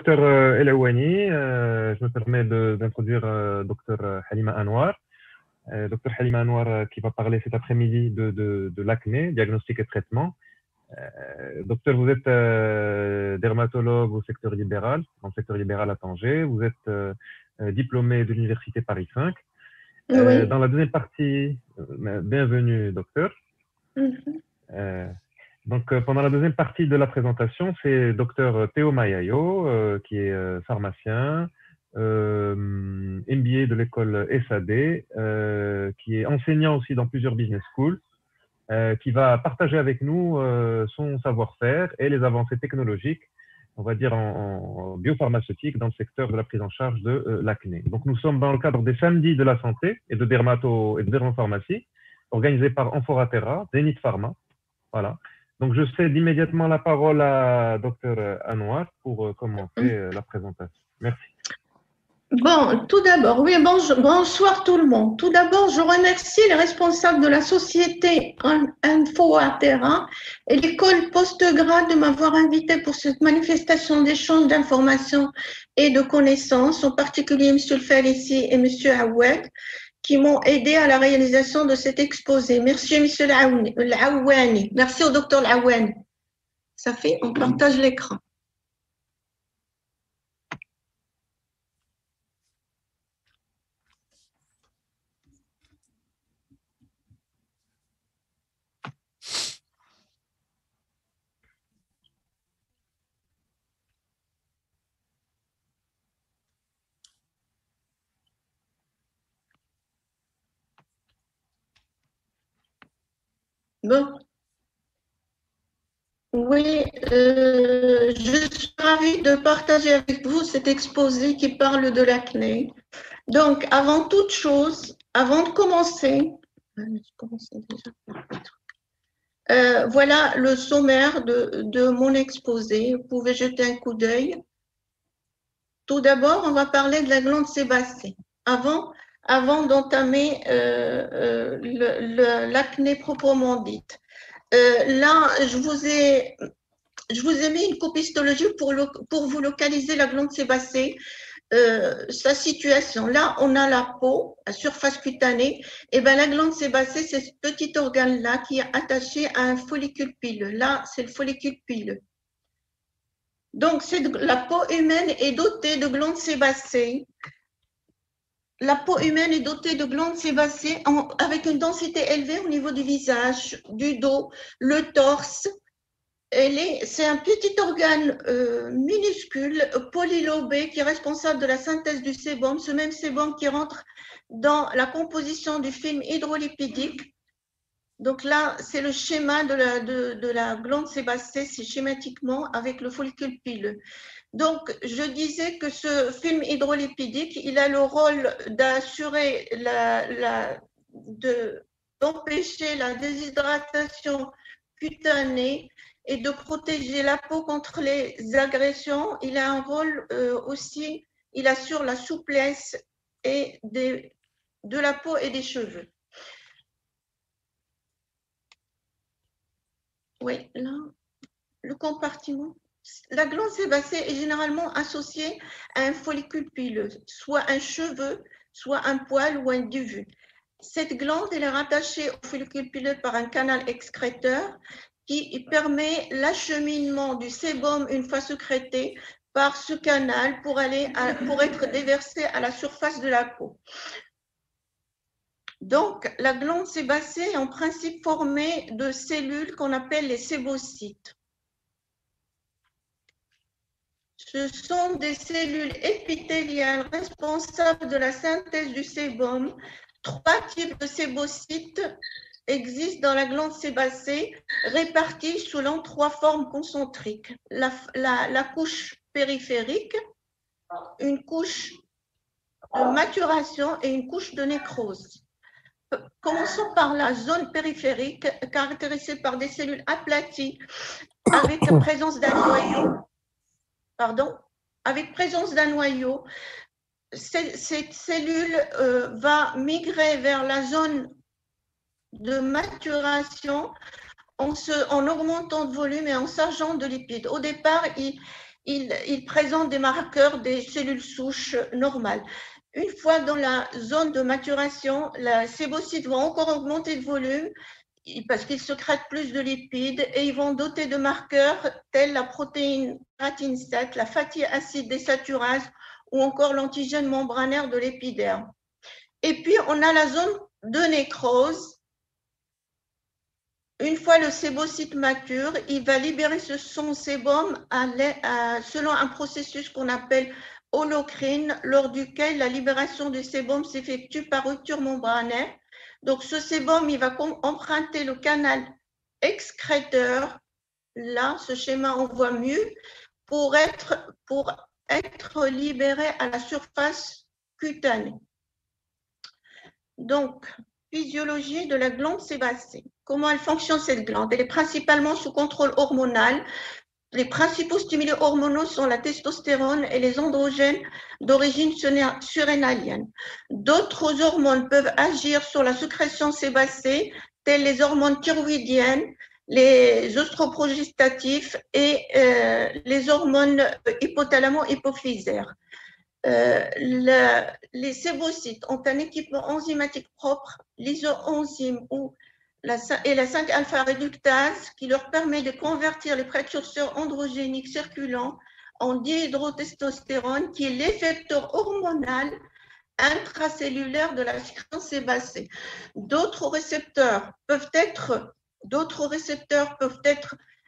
docteur El Aouani. Je me permets d'introduire docteur Halima Anwar. Docteur Halima Anwar qui va parler cet après-midi de l'acné, diagnostic et traitement. Docteur, vous êtes dermatologue au secteur libéral, dans le secteur libéral à Tanger. Vous êtes diplômé de l'Université Paris 5. Oui. Dans la deuxième partie, bienvenue docteur. Donc, pendant la deuxième partie de la présentation, c'est docteur Théo Mayayo, qui est pharmacien, MBA de l'école SAD, qui est enseignant aussi dans plusieurs business schools, qui va partager avec nous son savoir-faire et les avancées technologiques, on va dire en biopharmaceutique, dans le secteur de la prise en charge de l'acné. Donc, nous sommes dans le cadre des samedis de la santé et de dermopharmacie, organisés par Amphoraterra, Zenith Pharma. Voilà. Donc, je cède immédiatement la parole à Dr Anwar pour commencer la présentation. Merci. Bon, tout d'abord, oui, bonsoir tout le monde. Tout d'abord, je remercie les responsables de la société Amphoraterra et l'école Postgrad de m'avoir invité pour cette manifestation d'échange d'informations et de connaissances, en particulier M. Le Falissi et M. Awad, qui m'ont aidé à la réalisation de cet exposé. Merci M. L'Aouani. Merci au docteur L'Aouani. Ça fait, on partage l'écran. Bon. Oui, je suis ravie de partager avec vous cet exposé qui parle de l'acné. Donc, avant toute chose, avant de commencer, voilà le sommaire de mon exposé. Vous pouvez jeter un coup d'œil. Tout d'abord, on va parler de la glande sébacée. Avant d'entamer l'acné proprement dite. Là, je vous ai mis une copistologie pour vous localiser la glande sébacée, sa situation. Là, on a la peau, la surface cutanée, et bien la glande sébacée, c'est ce petit organe-là qui est attaché à un follicule pileux. Là, c'est le follicule pileux. Donc, la peau humaine est dotée de glandes sébacées. La peau humaine est dotée de glandes sébacées avec une densité élevée au niveau du visage, du dos, le torse. C'est un petit organe minuscule, polylobé, qui est responsable de la synthèse du sébum, ce même sébum qui rentre dans la composition du film hydrolipidique. Donc là, c'est le schéma de la glande sébacée, c'est schématiquement avec le follicule pileux. Donc, je disais que ce film hydrolipidique, il a le rôle d'assurer d'empêcher la déshydratation cutanée et de protéger la peau contre les agressions. Il a un rôle aussi, il assure la souplesse de la peau et des cheveux. Oui, là, le compartiment. La glande sébacée est généralement associée à un follicule pileux, soit un cheveu, soit un poil ou un duvu. Cette glande elle est rattachée au follicule pileux par un canal excréteur qui permet l'acheminement du sébum une fois sécrété par ce canal pour être déversé à la surface de la peau. Donc, la glande sébacée est en principe formée de cellules qu'on appelle les sébocytes. Ce sont des cellules épithéliales responsables de la synthèse du sébum. 3 types de sébocytes existent dans la glande sébacée, répartis selon 3 formes concentriques. La couche périphérique, une couche de maturation et une couche de nécrose. Commençons par la zone périphérique, caractérisée par des cellules aplaties avec présence d'un noyau. Avec présence d'un noyau, cette cellule va migrer vers la zone de maturation en augmentant de volume et en chargeant de lipides. Au départ, il présente des marqueurs des cellules souches normales. Une fois dans la zone de maturation, ces sébocytes vont encore augmenter de volume parce qu'ils sécrètent plus de lipides et ils vont doter de marqueurs tels la protéine kératine 7, la fatty acide désaturase ou encore l'antigène membranaire de l'épiderme. Et puis, on a la zone de nécrose. Une fois le sébocyte mature, il va libérer son sébum selon un processus qu'on appelle holocrine, lors duquel la libération du sébum s'effectue par rupture membranaire. Donc, ce sébum, il va emprunter le canal excréteur. Là, ce schéma, on voit mieux, pour être libéré à la surface cutanée. Donc, physiologie de la glande sébacée. Comment elle fonctionne, cette glande? Elle est principalement sous contrôle hormonal. Les principaux stimuli hormonaux sont la testostérone et les androgènes d'origine surrénalienne. D'autres hormones peuvent agir sur la sécrétion sébacée, telles les hormones thyroïdiennes, les œstroprogestatifs et les hormones hypothalamo-hypophysaires. Les sébocytes ont un équipement enzymatique propre, l'isoenzyme et la 5-alpha-réductase, qui leur permet de convertir les précurseurs androgéniques circulants en dihydrotestostérone, qui est l'effecteur hormonal intracellulaire de la sécrétion sébacée. D'autres récepteurs peuvent être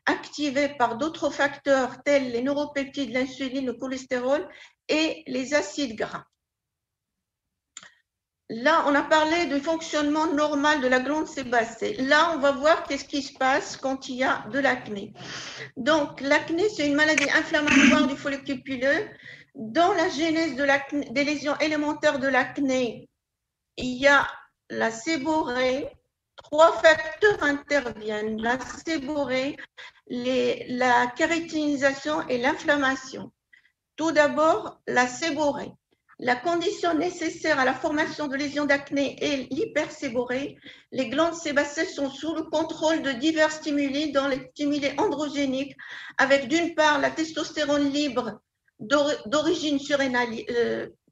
activés par d'autres facteurs tels les neuropeptides, l'insuline, le cholestérol et les acides gras. Là, on a parlé du fonctionnement normal de la glande sébacée. Là, on va voir qu'est-ce qui se passe quand il y a de l'acné. Donc, l'acné, c'est une maladie inflammatoire du follicule pileux. Dans la genèse des lésions élémentaires de l'acné, il y a la séborrhée. 3 facteurs interviennent: la séborrhée, la kératinisation et l'inflammation. Tout d'abord, la séborrhée. La condition nécessaire à la formation de lésions d'acné est l'hyperséborrhée. Les glandes sébacées sont sous le contrôle de divers stimuli, dont les stimuli androgéniques, avec d'une part la testostérone libre d'origine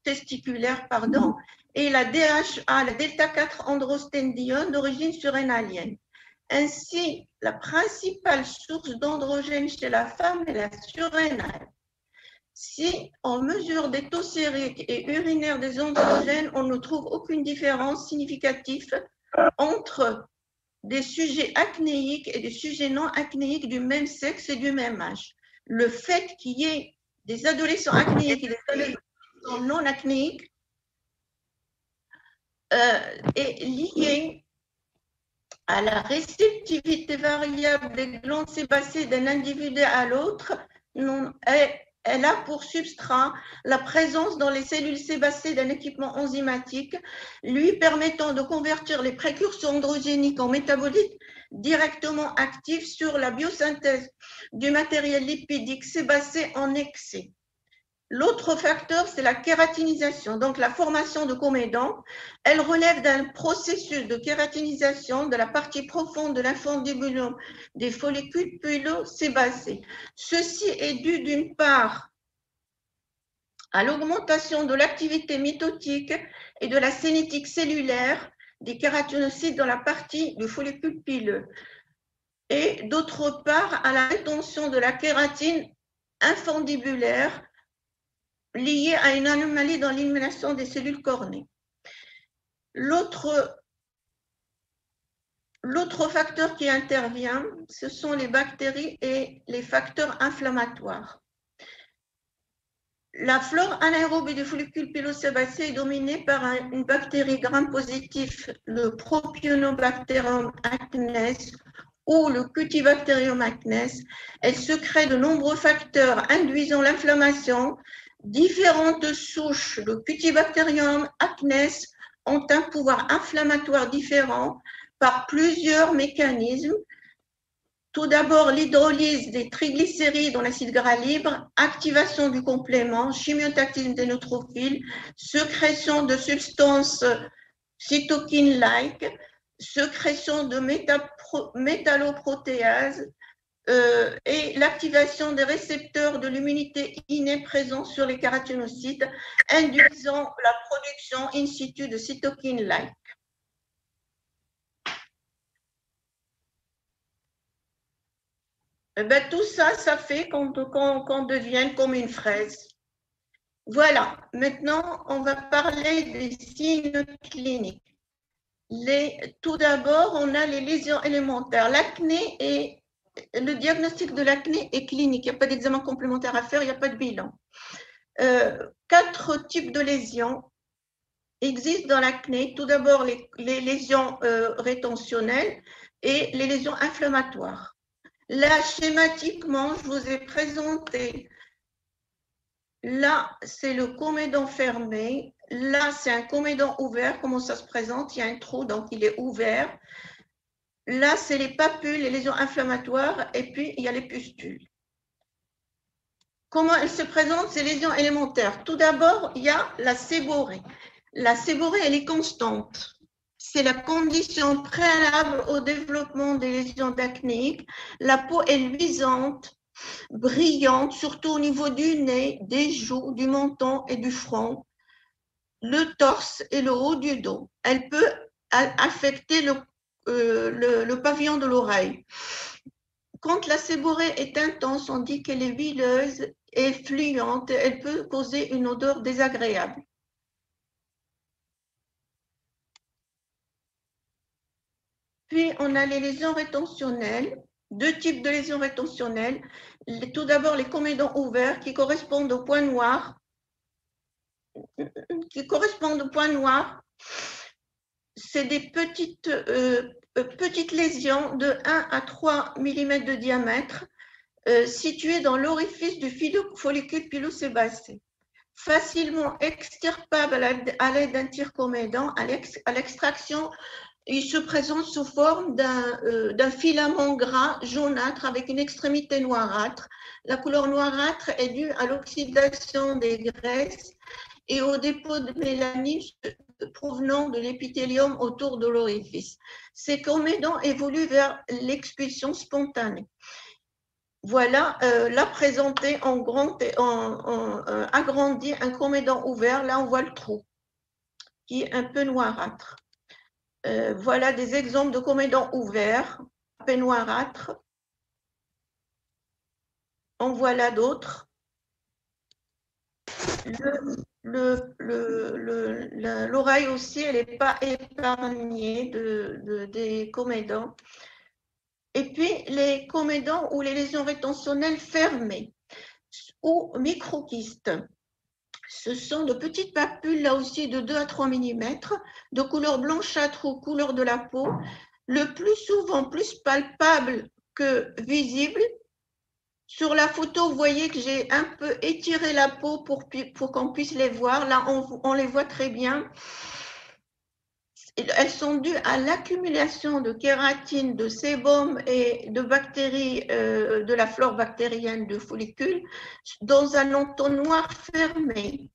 testiculaire, et la DHA, la delta-4 androstendione d'origine surrénalienne. Ainsi, la principale source d'androgène chez la femme est la surrénale. Si on mesure des taux sériques et urinaires des androgènes, on ne trouve aucune différence significative entre des sujets acnéiques et des sujets non acnéiques du même sexe et du même âge. Le fait qu'il y ait des adolescents acnéiques et des adolescents non acnéiques est lié à la réceptivité variable des glandes sébacées d'un individu à l'autre. Elle a pour substrat la présence dans les cellules sébacées d'un équipement enzymatique lui permettant de convertir les précurseurs androgéniques en métabolites directement actifs sur la biosynthèse du matériel lipidique sébacé en excès. L'autre facteur, c'est la kératinisation, donc la formation de comédons. Elle relève d'un processus de kératinisation de la partie profonde de l'infundibulum des follicules pileux-sébacés. Ceci est dû d'une part à l'augmentation de l'activité mitotique et de la cinétique cellulaire des kératinocytes dans la partie du follicule pileux, et d'autre part à la rétention de la kératine infundibulaire liée à une anomalie dans l'élimination des cellules cornées. L'autre facteur qui intervient, ce sont les bactéries et les facteurs inflammatoires. La flore anaérobe du follicule pilosébacé est dominée par une bactérie gram-positive, le Propionibacterium acnes ou le Cutibacterium acnes. Elle secrète de nombreux facteurs induisant l'inflammation. Différentes souches de Cutibacterium acnes ont un pouvoir inflammatoire différent par plusieurs mécanismes. Tout d'abord, l'hydrolyse des triglycérides en acide gras libre, activation du complément, chimiotactisme des neutrophiles, sécrétion de substances cytokines-like, sécrétion de métalloprotéases, et l'activation des récepteurs de l'immunité innée présents sur les kératinocytes, induisant la production in situ de cytokines-like. Ben, tout ça, ça fait qu'on devienne comme une fraise. Voilà, maintenant, on va parler des signes cliniques. Tout d'abord, on a les lésions élémentaires. L'acné et le diagnostic de l'acné est clinique. Il n'y a pas d'examen complémentaire à faire, il n'y a pas de bilan. 4 types de lésions existent dans l'acné. Tout d'abord, les lésions rétentionnelles et les lésions inflammatoires. Là, schématiquement, je vous ai présenté. Là, c'est le comédon fermé. Là, c'est un comédon ouvert. Comment ça se présente? Il y a un trou, donc il est ouvert. Là, c'est les papules, les lésions inflammatoires, et puis il y a les pustules. Comment elles se présentent, ces lésions élémentaires? Tout d'abord, il y a la séborrhée. La séborrhée, elle est constante. C'est la condition préalable au développement des lésions acnéiques. La peau est luisante, brillante, surtout au niveau du nez, des joues, du menton et du front, le torse et le haut du dos. Elle peut affecter le pavillon de l'oreille. Quand la séborrhée est intense, on dit qu'elle est huileuse et fluente. Elle peut causer une odeur désagréable. Puis, on a les lésions rétentionnelles. 2 types de lésions rétentionnelles. Tout d'abord, les comédons ouverts qui correspondent au point noir. C'est des petites lésions de 1 à 3 mm de diamètre situées dans l'orifice du follicule pilosébacé. Facilement extirpable à l'aide d'un tire-comédon. À l'extraction, il se présente sous forme d'un filament gras jaunâtre avec une extrémité noirâtre. La couleur noirâtre est due à l'oxydation des graisses et au dépôt de mélanine provenant de l'épithélium autour de l'orifice. Ces comédons évoluent vers l'expulsion spontanée. Voilà, là présenté en grand, agrandi, un comédon ouvert. Là, on voit le trou qui est un peu noirâtre. Voilà des exemples de comédons ouverts, un peu noirâtres. En voilà d'autres. L'oreille aussi, elle n'est pas épargnée des comédons. Et puis, les comédons ou les lésions rétentionnelles fermées ou microquistes. Ce sont de petites papules, là aussi de 2 à 3 mm, de couleur blanchâtre ou couleur de la peau, le plus souvent plus palpable que visible. Sur la photo, vous voyez que j'ai un peu étiré la peau pour qu'on puisse les voir. Là, on les voit très bien. Elles sont dues à l'accumulation de kératine, de sébum et de bactéries, de la flore bactérienne de follicule dans un entonnoir fermé.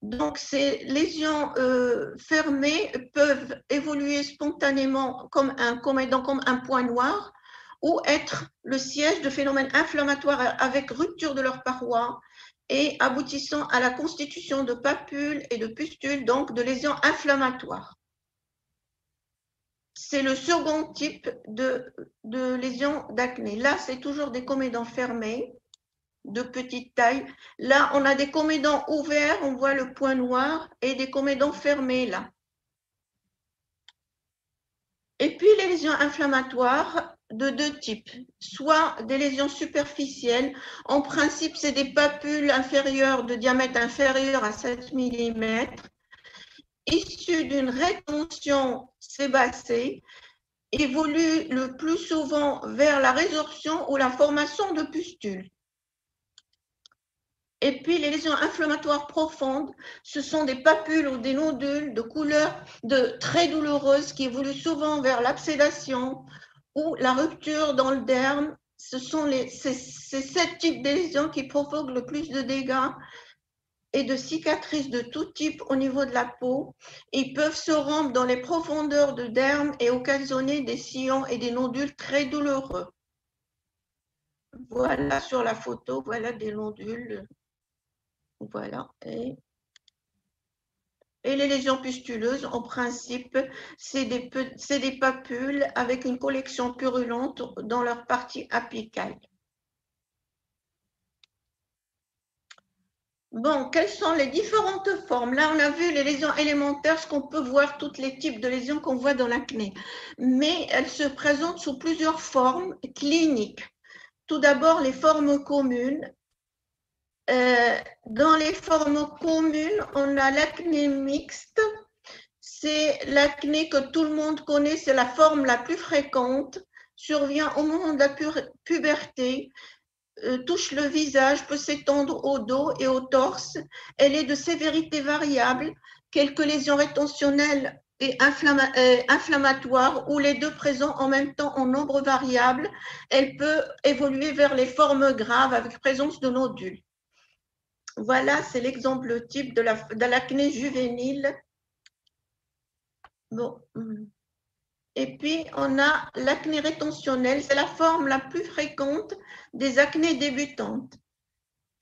Donc, ces lésions fermées peuvent évoluer spontanément comme un comédon, comme un point noir, ou être le siège de phénomènes inflammatoires avec rupture de leurs parois et aboutissant à la constitution de papules et de pustules, donc de lésions inflammatoires. C'est le second type de lésions d'acné. Là, c'est toujours des comédons fermés, de petite taille. Là, on a des comédons ouverts, on voit le point noir, et des comédons fermés là. Et puis, les lésions inflammatoires de 2 types, soit des lésions superficielles. En principe, c'est des papules inférieures de diamètre inférieur à 7 mm, issues d'une rétention sébacée, évoluent le plus souvent vers la résorption ou la formation de pustules. Et puis, les lésions inflammatoires profondes, ce sont des papules ou des nodules de couleur très douloureuses qui évoluent souvent vers l'absédation ou la rupture dans le derme. Ce sont ces 7 types de lésions qui provoquent le plus de dégâts et de cicatrices de tout type au niveau de la peau. Ils peuvent se rendre dans les profondeurs de derme et occasionner des sillons et des nodules très douloureux. Voilà sur la photo, voilà des nodules. Voilà. Et les lésions pustuleuses, en principe, c'est des papules avec une collection purulente dans leur partie apicale. Bon, quelles sont les différentes formes? Là, on a vu les lésions élémentaires, ce qu'on peut voir, tous les types de lésions qu'on voit dans l'acné. Mais elles se présentent sous plusieurs formes cliniques. Tout d'abord, les formes communes. Dans les formes communes, on a l'acné mixte. C'est l'acné que tout le monde connaît, c'est la forme la plus fréquente, survient au moment de la puberté, touche le visage, peut s'étendre au dos et au torse. Elle est de sévérité variable, quelques lésions rétentionnelles et inflammatoires, ou les deux présents en même temps en nombre variable. Elle peut évoluer vers les formes graves avec présence de nodules. Voilà, c'est l'exemple type de l'acné juvénile. Bon. Et puis, on a l'acné rétentionnelle, c'est la forme la plus fréquente des acnés débutantes,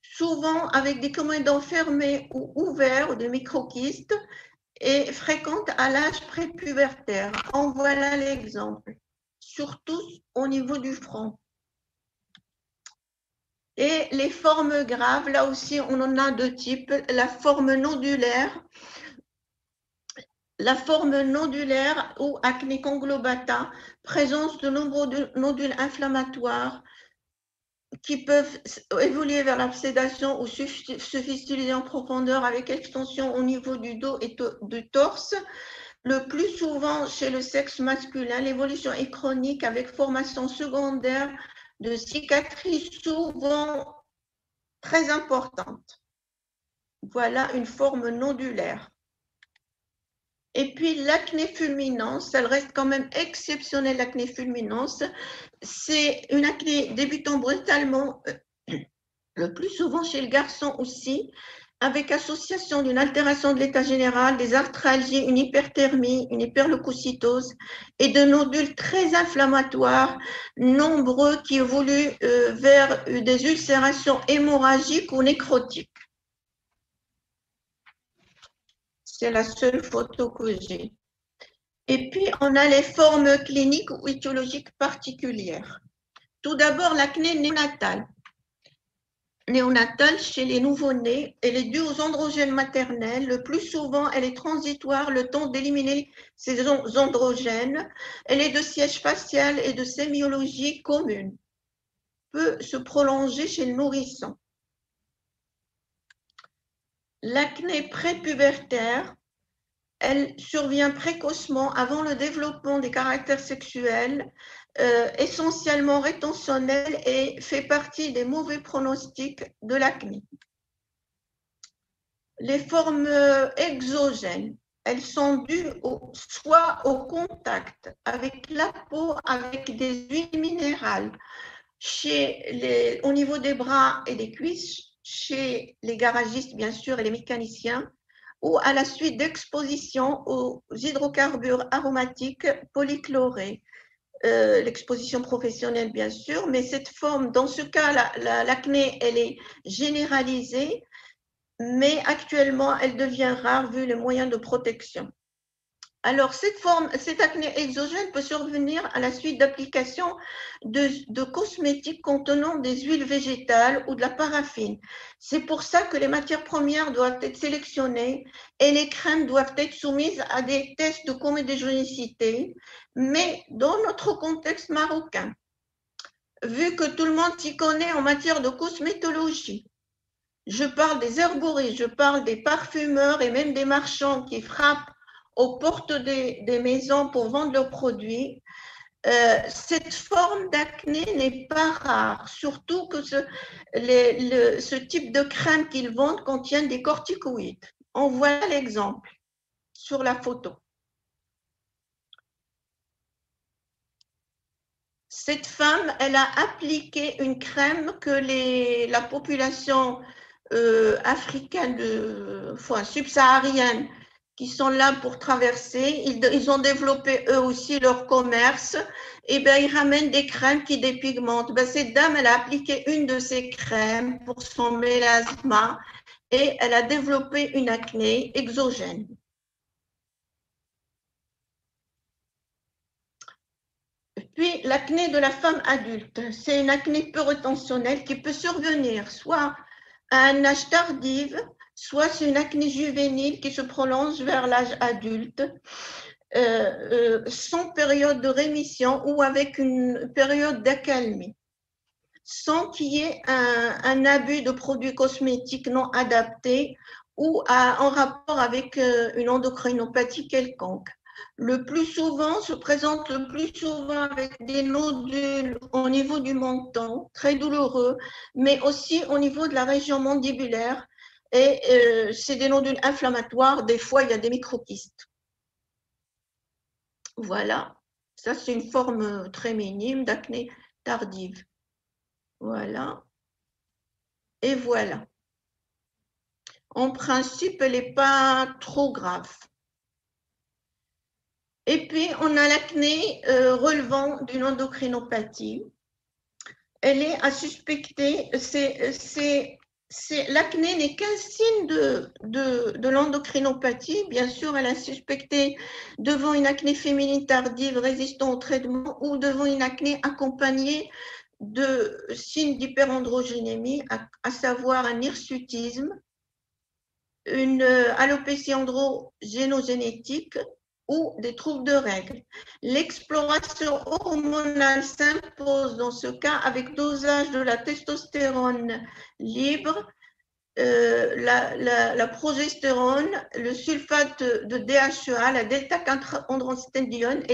souvent avec des comédons fermés ou ouverts ou des microquistes, et fréquente à l'âge prépubertaire. En voilà l'exemple, surtout au niveau du front. Et les formes graves, là aussi, on en a deux types. La forme nodulaire, ou acné conglobata, présence de nombreux nodules inflammatoires qui peuvent évoluer vers l'absédation ou se fistuler en profondeur avec extension au niveau du dos et du torse. Le plus souvent chez le sexe masculin, l'évolution est chronique avec formation secondaire de cicatrices souvent très importantes. Voilà une forme nodulaire. Et puis l'acné fulminance, elle reste quand même exceptionnelle, l'acné fulminance. C'est une acné débutant brutalement, le plus souvent chez le garçon aussi, avec association d'une altération de l'état général, des arthralgies, une hyperthermie, une hyperleucocytose et de nodules très inflammatoires, nombreux qui évoluent vers des ulcérations hémorragiques ou nécrotiques. C'est la seule photo que j'ai. Et puis, on a les formes cliniques ou étiologiques particulières. Tout d'abord, l'acné néonatale. Néonatale chez les nouveau-nés, elle est due aux androgènes maternels. Le plus souvent, elle est transitoire, le temps d'éliminer ces androgènes. Elle est de siège facial et de sémiologie commune. Peut se prolonger chez le nourrisson. L'acné prépubertaire, elle survient précocement avant le développement des caractères sexuels, essentiellement rétentionnelle, et fait partie des mauvais pronostics de l'acné. Les formes exogènes, elles sont dues soit au contact avec la peau, avec des huiles minérales, au niveau des bras et des cuisses, chez les garagistes bien sûr et les mécaniciens, ou à la suite d'exposition aux hydrocarbures aromatiques polychlorés. L'exposition professionnelle, bien sûr, mais cette forme, dans ce cas, l'acné, elle est généralisée, mais actuellement, elle devient rare vu les moyens de protection. Alors, cette acné exogène peut survenir à la suite d'application de cosmétiques contenant des huiles végétales ou de la paraffine. C'est pour ça que les matières premières doivent être sélectionnées et les crèmes doivent être soumises à des tests de comédogénicité, mais dans notre contexte marocain, vu que tout le monde s'y connaît en matière de cosmétologie, je parle des herboristes, je parle des parfumeurs et même des marchands qui frappent aux portes des maisons pour vendre leurs produits. Cette forme d'acné n'est pas rare, surtout que ce type de crème qu'ils vendent contient des corticoïdes. On voit l'exemple sur la photo. Cette femme, elle a appliqué une crème que la population africaines, subsahariennes, qui sont là pour traverser. Ils ont développé eux aussi leur commerce. Et bien, ils ramènent des crèmes qui dépigmentent. Ben, cette dame, elle a appliqué une de ces crèmes pour son mélasma et elle a développé une acné exogène. Puis, l'acné de la femme adulte, c'est une acné peu retentionnelle qui peut survenir soit à un âge tardif, soit c'est une acné juvénile qui se prolonge vers l'âge adulte, sans période de rémission ou avec une période d'accalmie, sans qu'il y ait un abus de produits cosmétiques non adaptés ou en rapport avec une endocrinopathie quelconque. Le plus souvent, se présente le plus souvent avec des nodules au niveau du menton, très douloureux, mais aussi au niveau de la région mandibulaire. Et c'est des nodules inflammatoires, des fois il y a des microkystes. Voilà, ça c'est une forme très minime d'acné tardive. Voilà. Et voilà. En principe, elle n'est pas trop grave. Et puis, on a l'acné relevant d'une endocrinopathie. Elle est à suspecter, l'acné n'est qu'un signe de l'endocrinopathie. Bien sûr, elle est suspectée devant une acné féminine tardive résistant au traitement ou devant une acné accompagnée de signes d'hyperandrogénémie, à savoir un hirsutisme, une alopécie androgénogénétique ou des troubles de règles. L'exploration hormonale s'impose dans ce cas avec dosage de la testostérone libre, la progestérone, le sulfate de DHEA, la delta-4-androstenedione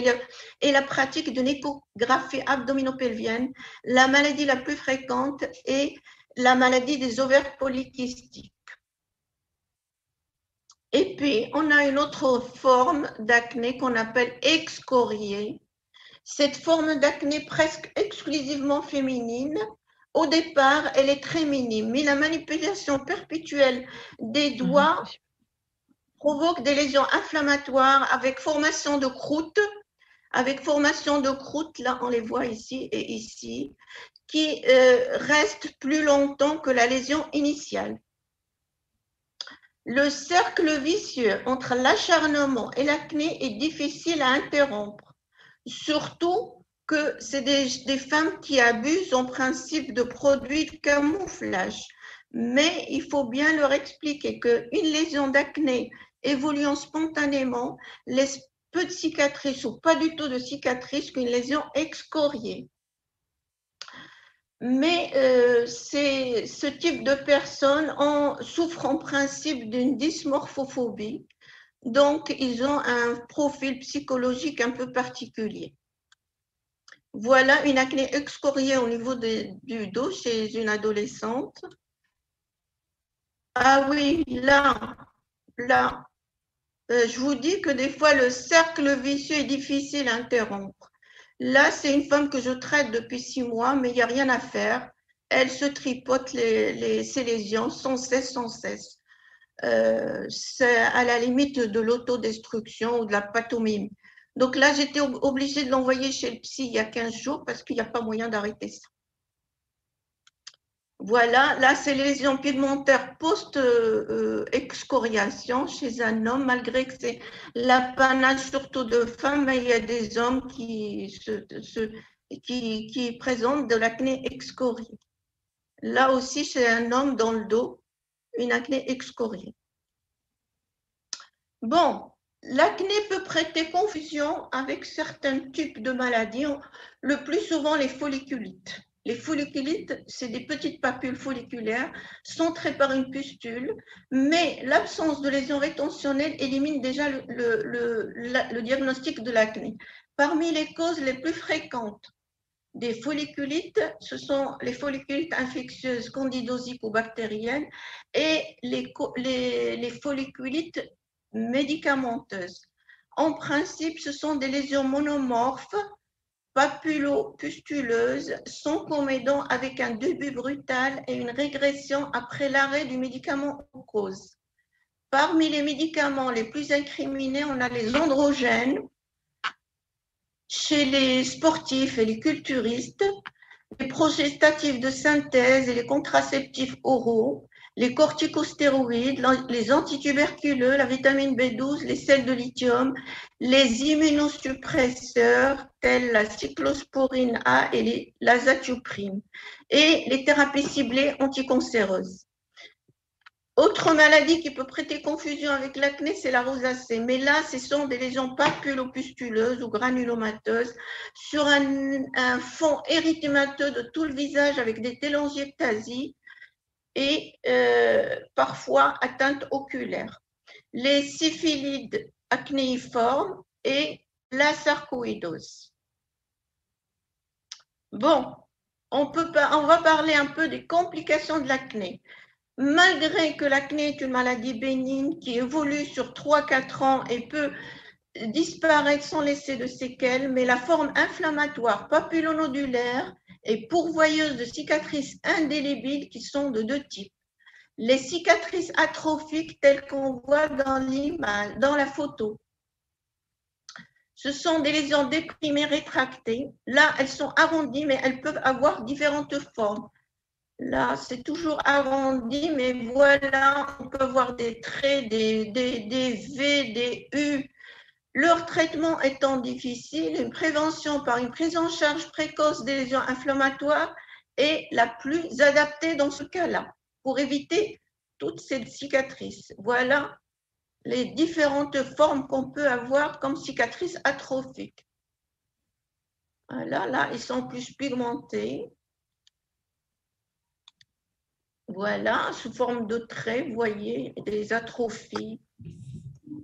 et la pratique d'une échographie abdominopelvienne. La maladie la plus fréquente est la maladie des ovaires polykystiques. Et puis, on a une autre forme d'acné qu'on appelle excoriée. Cette forme d'acné presque exclusivement féminine, au départ, elle est très minime, mais la manipulation perpétuelle des doigts provoque des lésions inflammatoires avec formation de croûtes, là on les voit ici et ici, qui restent plus longtemps que la lésion initiale. Le cercle vicieux entre l'acharnement et l'acné est difficile à interrompre, surtout que c'est des femmes qui abusent en principe de produits de camouflage. Mais il faut bien leur expliquer qu'une lésion d'acné évoluant spontanément laisse peu de cicatrices ou pas du tout de cicatrices qu'une lésion excoriée. Mais ce type de personnes souffrent en principe d'une dysmorphophobie, donc ils ont un profil psychologique un peu particulier. Voilà une acné excoriée au niveau du dos chez une adolescente. Ah oui, là, je vous dis que des fois le cercle vicieux est difficile à interrompre. Là, c'est une femme que je traite depuis 6 mois, mais il n'y a rien à faire. Elle se tripote ses lésions sans cesse. C'est à la limite de l'autodestruction ou de la pathomie. Donc là, j'étais obligée de l'envoyer chez le psy il y a 15 jours parce qu'il n'y a pas moyen d'arrêter ça. Voilà, là, c'est les lésions pigmentaires post-excoriation chez un homme, malgré que c'est l'apanage surtout de femmes, mais il y a des hommes qui présentent de l'acné excoriée. Là aussi, chez un homme dans le dos, une acné excoriée. Bon, l'acné peut prêter confusion avec certains types de maladies, le plus souvent les folliculites. Les folliculites, c'est des petites papules folliculaires centrées par une pustule, mais l'absence de lésions rétentionnelles élimine déjà le diagnostic de l'acné. Parmi les causes les plus fréquentes des folliculites, ce sont les folliculites infectieuses, candidosiques ou bactériennes, et les folliculites médicamenteuses. En principe, ce sont des lésions monomorphes papulopustuleuses sont comédants avec un début brutal et une régression après l'arrêt du médicament en cause. Parmi les médicaments les plus incriminés, on a les androgènes chez les sportifs et les culturistes, les progestatifs de synthèse et les contraceptifs oraux, les corticostéroïdes, les antituberculeux, la vitamine B12, les sels de lithium, les immunosuppresseurs tels la cyclosporine A et l'azatioprine, et les thérapies ciblées anticancéreuses. Autre maladie qui peut prêter confusion avec l'acné, c'est la rosacée. Mais là, ce sont des lésions papulopustuleuses ou granulomateuses sur un fond érythémateux de tout le visage avec des télangiectasies et parfois atteinte oculaire. Les syphilides acnéiformes et la sarcoïdose. Bon, on va parler un peu des complications de l'acné. Malgré que l'acné est une maladie bénigne qui évolue sur 3-4 ans et peut disparaître sans laisser de séquelles, mais la forme inflammatoire papulonodulaire est pourvoyeuse de cicatrices indélébiles qui sont de deux types. Les cicatrices atrophiques telles qu'on voit dans l'image, dans la photo. Ce sont des lésions déprimées rétractées. Là, elles sont arrondies, mais elles peuvent avoir différentes formes. Là, c'est toujours arrondi, mais voilà, on peut voir des traits, des V, des U. Leur traitement étant difficile, une prévention par une prise en charge précoce des lésions inflammatoires est la plus adaptée dans ce cas-là, pour éviter toutes ces cicatrices. Voilà les différentes formes qu'on peut avoir comme cicatrices atrophiques. Voilà, là, ils sont plus pigmentés. Voilà, sous forme de traits, vous voyez, des atrophies.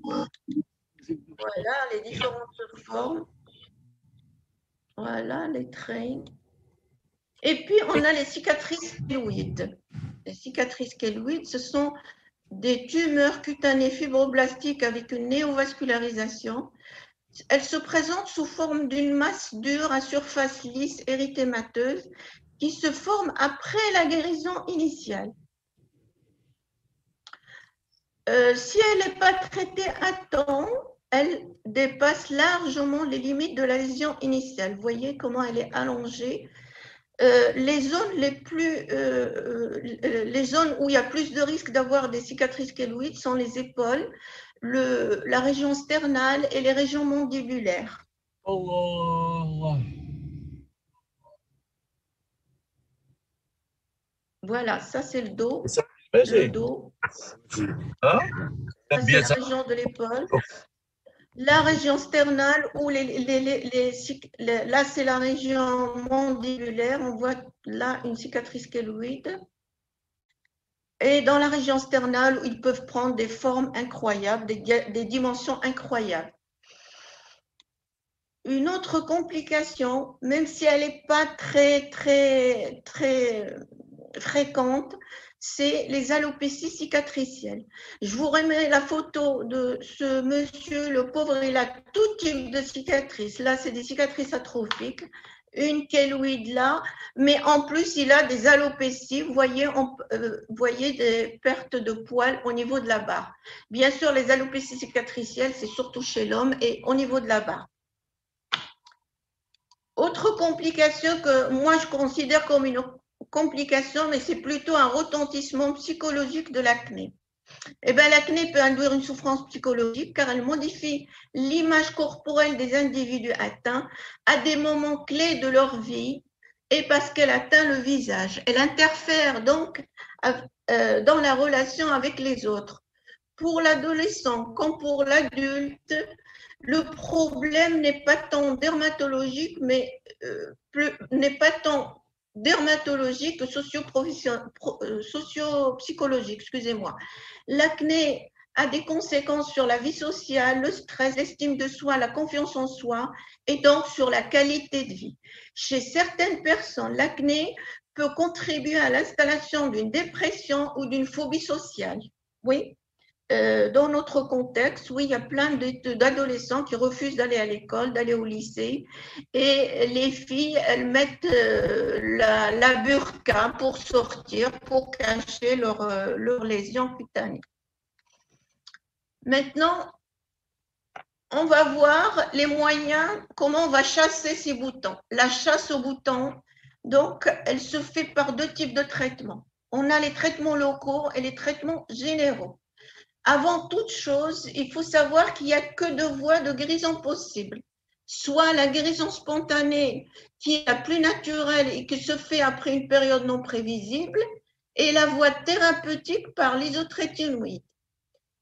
Voilà les différentes formes. Voilà les traits. Et puis, on a les cicatrices kéloïdes. Les cicatrices kéloïdes, ce sont des tumeurs cutanées fibroblastiques avec une néovascularisation. Elles se présentent sous forme d'une masse dure à surface lisse érythémateuse qui se forme après la guérison initiale. Si elle n'est pas traitée à temps, elle dépasse largement les limites de la lésion initiale. Vous voyez comment elle est allongée. Les zones où il y a plus de risque d'avoir des cicatrices kéloïdes sont les épaules, la région sternale et les régions mandibulaires. Allah. Voilà, ça c'est le dos. Le dos. Hein? Ça, c'est la région de l'épaule. La région sternale où là c'est la région mandibulaire. On voit là une cicatrice kéloïde. Et dans la région sternale, ils peuvent prendre des formes incroyables, des dimensions incroyables. Une autre complication, même si elle n'est pas très fréquente, c'est les alopécies cicatricielles. Je vous remets la photo de ce monsieur, le pauvre, il a tout type de cicatrices. Là, c'est des cicatrices atrophiques, une kéloïde là, mais en plus, il a des alopécies. Vous voyez des pertes de poils au niveau de la barre. Bien sûr, les alopécies cicatricielles, c'est surtout chez l'homme et au niveau de la barre. Autre complication que moi, je considère comme une complication, mais c'est plutôt un retentissement psychologique de l'acné. Eh bien, l'acné peut induire une souffrance psychologique car elle modifie l'image corporelle des individus atteints à des moments clés de leur vie et parce qu'elle atteint le visage. Elle interfère donc dans la relation avec les autres. Pour l'adolescent comme pour l'adulte, le problème n'est pas tant dermatologique, mais n'est pas tant dermatologique que socio-psychologique, excusez-moi. L'acné a des conséquences sur la vie sociale, le stress, l'estime de soi, la confiance en soi et donc sur la qualité de vie. Chez certaines personnes, l'acné peut contribuer à l'installation d'une dépression ou d'une phobie sociale. Oui, dans notre contexte, oui, il y a plein d'adolescents qui refusent d'aller à l'école, d'aller au lycée. Et les filles, elles mettent la burqa pour sortir, pour cacher leurs lésions cutanées. Maintenant, on va voir les moyens, comment on va chasser ces boutons. La chasse aux boutons, donc, elle se fait par deux types de traitements. On a les traitements locaux et les traitements généraux. Avant toute chose, il faut savoir qu'il n'y a que deux voies de guérison possibles. Soit la guérison spontanée, qui est la plus naturelle et qui se fait après une période non prévisible, et la voie thérapeutique par l'isotrétinoïde.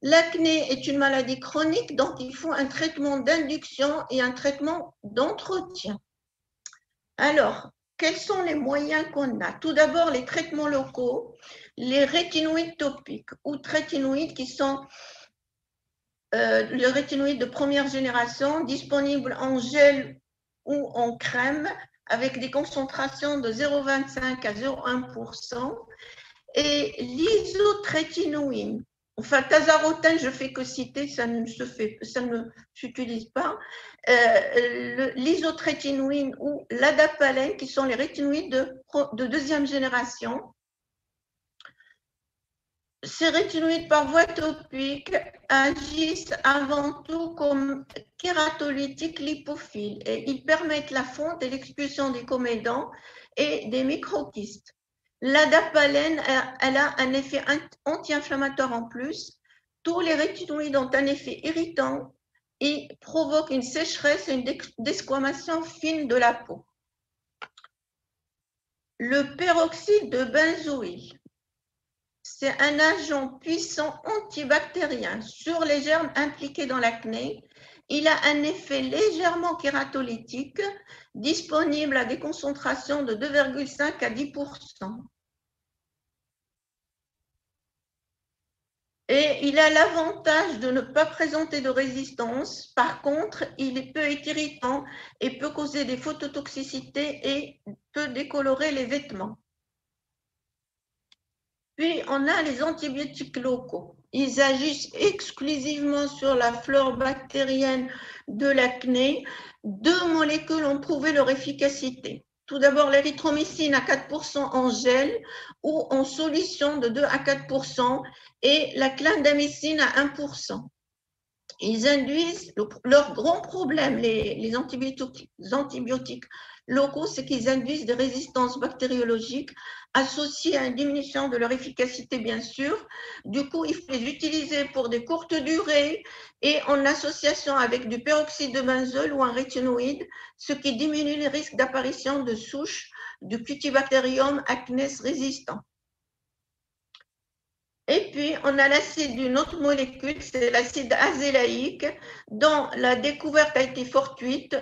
L'acné est une maladie chronique, donc il faut un traitement d'induction et un traitement d'entretien. Alors, quels sont les moyens qu'on a? Tout d'abord, les traitements locaux, les rétinoïdes topiques ou trétinoïdes qui sont le rétinoïde de première génération, disponible en gel ou en crème avec des concentrations de 0,25 à 0,1%, et l'isotrétinoïne. Enfin, tazarotène, je ne fais que citer, ça ne s'utilise pas. L'isotrétinoïne ou l'adapalène, qui sont les rétinoïdes de deuxième génération. Ces rétinoïdes par voie topique agissent avant tout comme kératolytiques lipophiles et ils permettent la fonte et l'expulsion des comédons et des microkystes. L'adapalène, elle a un effet anti-inflammatoire en plus. Tous les rétinoïdes ont un effet irritant et provoquent une sécheresse et une desquamation fine de la peau. Le peroxyde de benzoïle, c'est un agent puissant antibactérien sur les germes impliqués dans l'acné. Il a un effet légèrement kératolytique, disponible à des concentrations de 2,5 à 10%. Et il a l'avantage de ne pas présenter de résistance. Par contre, il peut être irritant et peut causer des phototoxicités et peut décolorer les vêtements. Puis, on a les antibiotiques locaux. Ils agissent exclusivement sur la flore bactérienne de l'acné. Deux molécules ont prouvé leur efficacité. Tout d'abord, l'érythromycine à 4% en gel ou en solution de 2 à 4% et la clindamycine à 1%. Ils induisent, leur grand problème, les antibiotiques locaux, c'est qu'ils induisent des résistances bactériologiques associées à une diminution de leur efficacité, bien sûr. Du coup, il faut les utiliser pour des courtes durées et en association avec du peroxyde de benzol ou un rétinoïde, ce qui diminue les risques d'apparition de souches du Cutibacterium acnes résistant. Et puis, on a l'acide d'une autre molécule, c'est l'acide azélaïque, dont la découverte a été fortuite.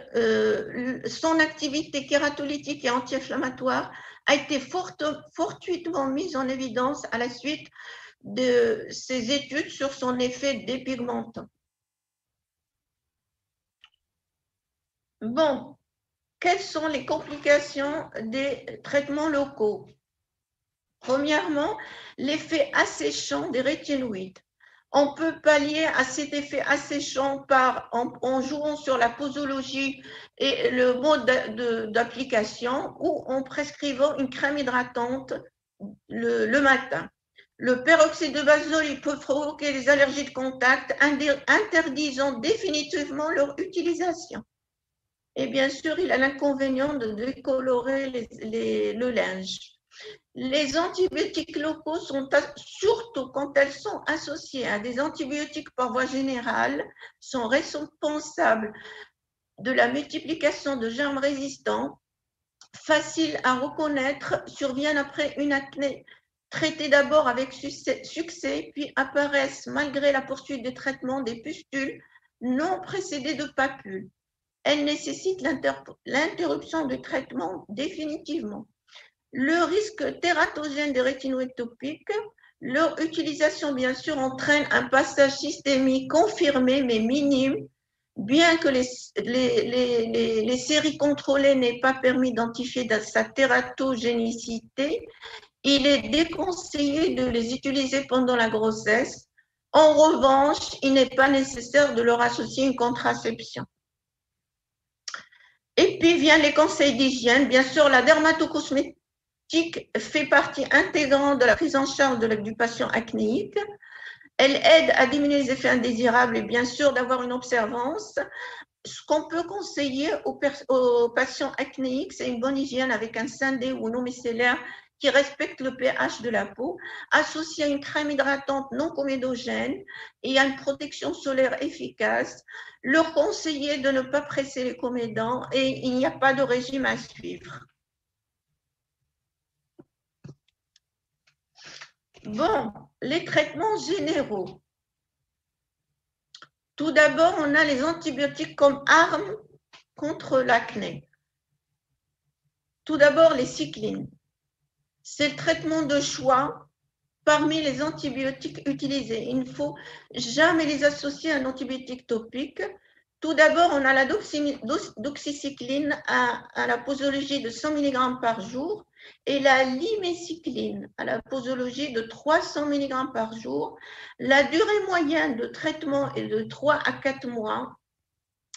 Son activité kératolytique et anti-inflammatoire a été fortuitement mise en évidence à la suite de ses études sur son effet dépigmentant. Bon, quelles sont les complications des traitements locaux? Premièrement, l'effet asséchant des rétinoïdes. On peut pallier à cet effet asséchant en jouant sur la posologie et le mode d'application ou en prescrivant une crème hydratante le matin. Le peroxyde de benzol, il peut provoquer des allergies de contact, interdisant définitivement leur utilisation. Et bien sûr, il a l'inconvénient de décolorer le linge. Les antibiotiques locaux sont, surtout quand elles sont associées à des antibiotiques par voie générale, sont responsables de la multiplication de germes résistants, faciles à reconnaître, surviennent après une acné traitée d'abord avec succès, puis apparaissent malgré la poursuite des traitements des pustules non précédées de papules. Elles nécessitent l'interruption du traitement définitivement. Le risque tératogène des rétinoïdes topiques, leur utilisation, bien sûr, entraîne un passage systémique confirmé, mais minime, bien que les séries contrôlées n'aient pas permis d'identifier sa tératogénicité. Il est déconseillé de les utiliser pendant la grossesse, En revanche, il n'est pas nécessaire de leur associer une contraception. Et puis viennent les conseils d'hygiène. Bien sûr, la dermatocosmétique fait partie intégrante de la prise en charge du patient acnéique. Elle aide à diminuer les effets indésirables et bien sûr d'avoir une observance. Ce qu'on peut conseiller aux patients acnéiques, c'est une bonne hygiène avec un syndé ou un eau micellaire qui respecte le pH de la peau, associé à une crème hydratante non comédogène et à une protection solaire efficace. Leur conseiller de ne pas presser les comédons et il n'y a pas de régime à suivre. Bon, les traitements généraux. Tout d'abord, on a les antibiotiques comme arme contre l'acné. Tout d'abord, les cyclines. C'est le traitement de choix parmi les antibiotiques utilisés. Il ne faut jamais les associer à un antibiotique topique. Tout d'abord, on a la doxycycline à la posologie de 100 mg par jour et la limécycline à la posologie de 300 mg par jour. La durée moyenne de traitement est de 3 à 4 mois.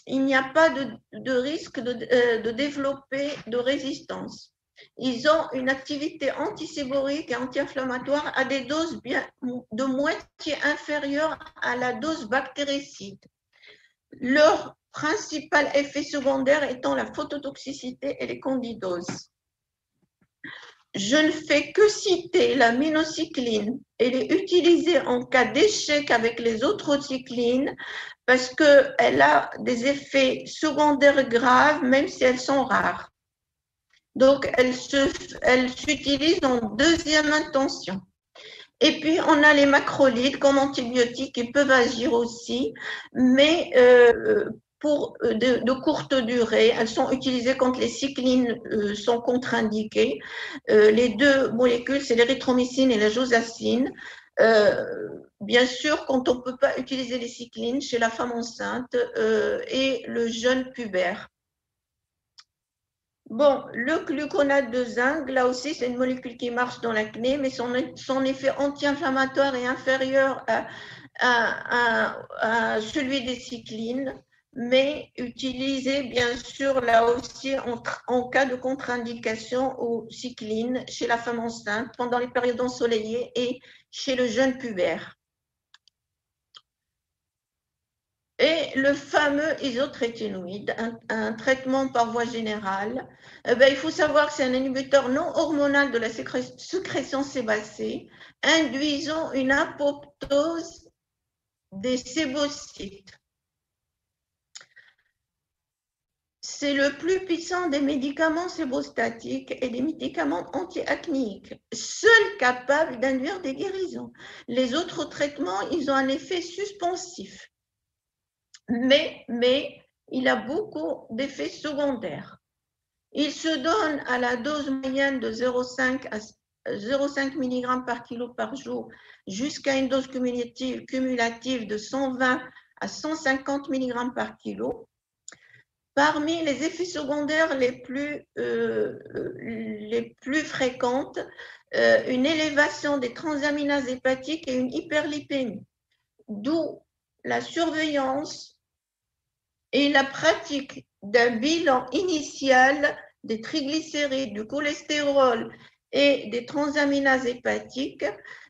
Il n'y a pas de risque de développer de résistance. Ils ont une activité antiséborique et anti-inflammatoire à des doses de moitié inférieures à la dose bactéricide. Leur principal effet secondaire étant la phototoxicité et les candidoses. Je ne fais que citer la minocycline. Elle est utilisée en cas d'échec avec les autres cyclines parce qu'elle a des effets secondaires graves, même si elles sont rares. Donc, elle s'utilise en deuxième intention. Et puis, on a les macrolides comme antibiotiques qui peuvent agir aussi, mais pour de courte durée. Elles sont utilisées quand les cyclines sont contre-indiquées. Les deux molécules, c'est l'érythromycine et la josacine. Bien sûr, quand on ne peut pas utiliser les cyclines chez la femme enceinte et le jeune pubère. Bon, le gluconate de zinc, là aussi, c'est une molécule qui marche dans l'acné, mais son effet anti-inflammatoire est inférieur à celui des cyclines, mais utilisé bien sûr là aussi en cas de contre-indication aux cyclines chez la femme enceinte pendant les périodes ensoleillées et chez le jeune pubère. Et le fameux isotrétinoïde, un traitement par voie générale, il faut savoir que c'est un inhibiteur non hormonal de la sécrétion sébacée, induisant une apoptose des sébocytes. C'est le plus puissant des médicaments sébostatiques et des médicaments anti-acnéiques, seul capable d'induire des guérisons. Les autres traitements, ils ont un effet suspensif. Mais il a beaucoup d'effets secondaires. Il se donne à la dose moyenne de 0,5 mg par kilo par jour jusqu'à une dose cumulative de 120 à 150 mg par kilo. Parmi les effets secondaires les plus fréquentes, une élévation des transaminases hépatiques et une hyperlipémie, d'où la surveillance et la pratique d'un bilan initial des triglycérides, du cholestérol et des transaminases hépatiques,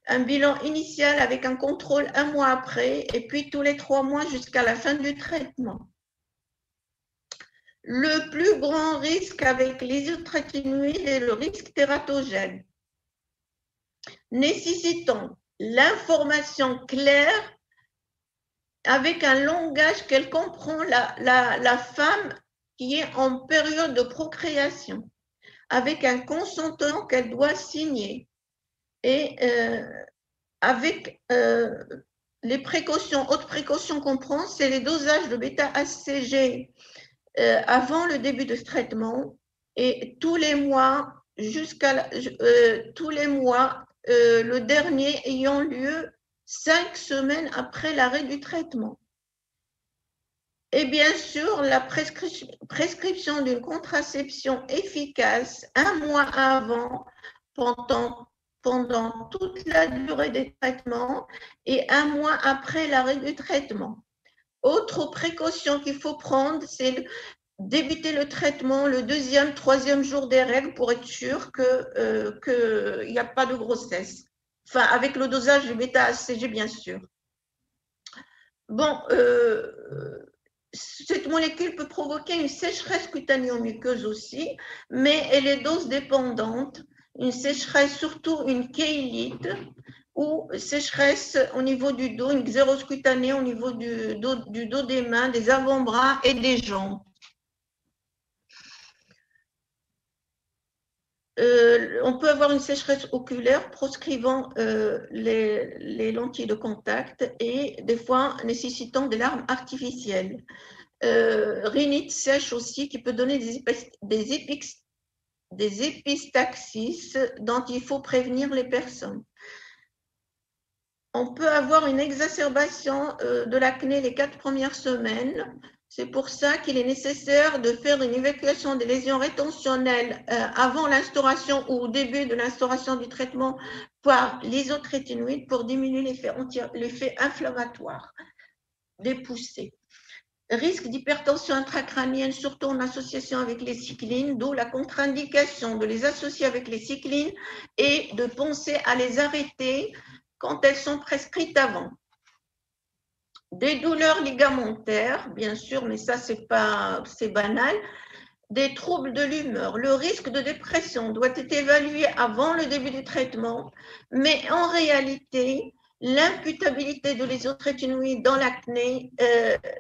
un bilan initial avec un contrôle 1 mois après et puis tous les 3 mois jusqu'à la fin du traitement. Le plus grand risque avec l'isotrétinoïde est le risque tératogène, nécessitant l'information claire avec un langage qu'elle comprend la femme qui est en période de procréation, avec un consentement qu'elle doit signer et avec les précautions, autres précautions qu'on prend, c'est les dosages de bêta-HCG avant le début de ce traitement et tous les mois, le dernier ayant lieu 5 semaines après l'arrêt du traitement. Et bien sûr, la prescription d'une contraception efficace 1 mois avant pendant toute la durée des traitements et 1 mois après l'arrêt du traitement. Autre précaution qu'il faut prendre, c'est débuter le traitement le 2e, 3e jour des règles pour être sûr qu'il n'y a pas de grossesse. Enfin, avec le dosage du bêta-HCG, bien sûr. Bon, cette molécule peut provoquer une sécheresse cutaneo-muqueuse aussi, mais elle est dose dépendante. Une sécheresse, surtout une kéylite, ou sécheresse au niveau du dos, une xérose cutanée au niveau du dos des mains, des avant-bras et des jambes. On peut avoir une sécheresse oculaire proscrivant les lentilles de contact et des fois nécessitant des larmes artificielles. Rhinite sèche aussi qui peut donner des épistaxis dont il faut prévenir les personnes. On peut avoir une exacerbation de l'acné les 4 premières semaines. C'est pour ça qu'il est nécessaire de faire une évacuation des lésions rétentionnelles avant l'instauration ou au début de l'instauration du traitement par l'isotrétinoïde pour diminuer l'effet inflammatoire des poussées. Risque d'hypertension intracrânienne, surtout en association avec les cyclines, d'où la contre-indication de les associer avec les cyclines et de penser à les arrêter quand elles sont prescrites avant. Des douleurs ligamentaires, bien sûr, mais ça, c'est banal. Des troubles de l'humeur. Le risque de dépression doit être évalué avant le début du traitement, mais en réalité, l'imputabilité de l'isotrétinoïde dans l'acné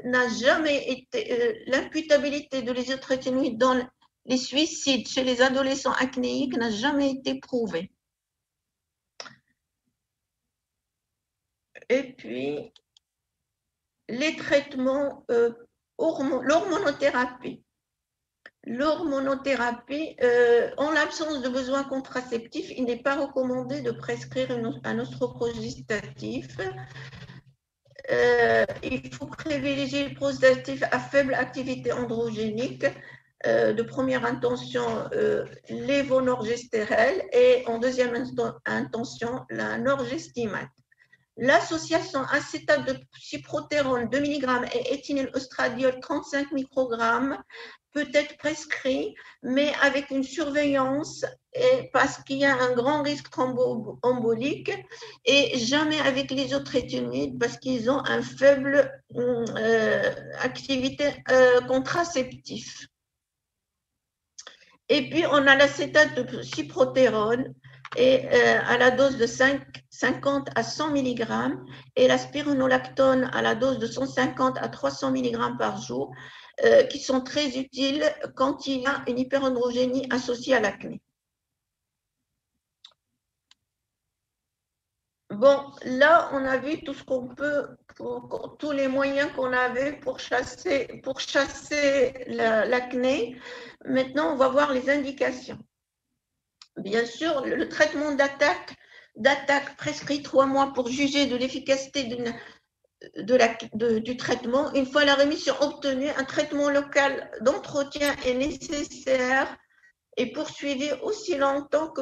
n'a jamais été. L'imputabilité de l'isotrétinoïde dans les suicides chez les adolescents acnéiques n'a jamais été prouvée. Et puis, les traitements, l'hormonothérapie. L'hormonothérapie, en l'absence de besoins contraceptifs, il n'est pas recommandé de prescrire un oestroprogestatif. Il faut privilégier le prostatif à faible activité androgénique. De première intention, l'évonorgestrel et en deuxième intention, la norgestimate. L'association acétate de cyprotérone 2 mg et éthénylestradiol 35 microgrammes peut être prescrit, mais avec une surveillance parce qu'il y a un grand risque thromboembolique et jamais avec l'isotrétinoïde parce qu'ils ont une faible activité contraceptive. Et puis, on a l'acétate de cyprotérone et à la dose de 50 à 100 mg et la spironolactone à la dose de 150 à 300 mg par jour qui sont très utiles quand il y a une hyperandrogénie associée à l'acné. Bon, là, on a vu tout ce qu'on peut, tous les moyens qu'on avait pour chasser l'acné. Maintenant, on va voir les indications. Bien sûr, le traitement d'attaque prescrit 3 mois pour juger de l'efficacité du traitement. Une fois la rémission obtenue, un traitement local d'entretien est nécessaire et poursuivi aussi longtemps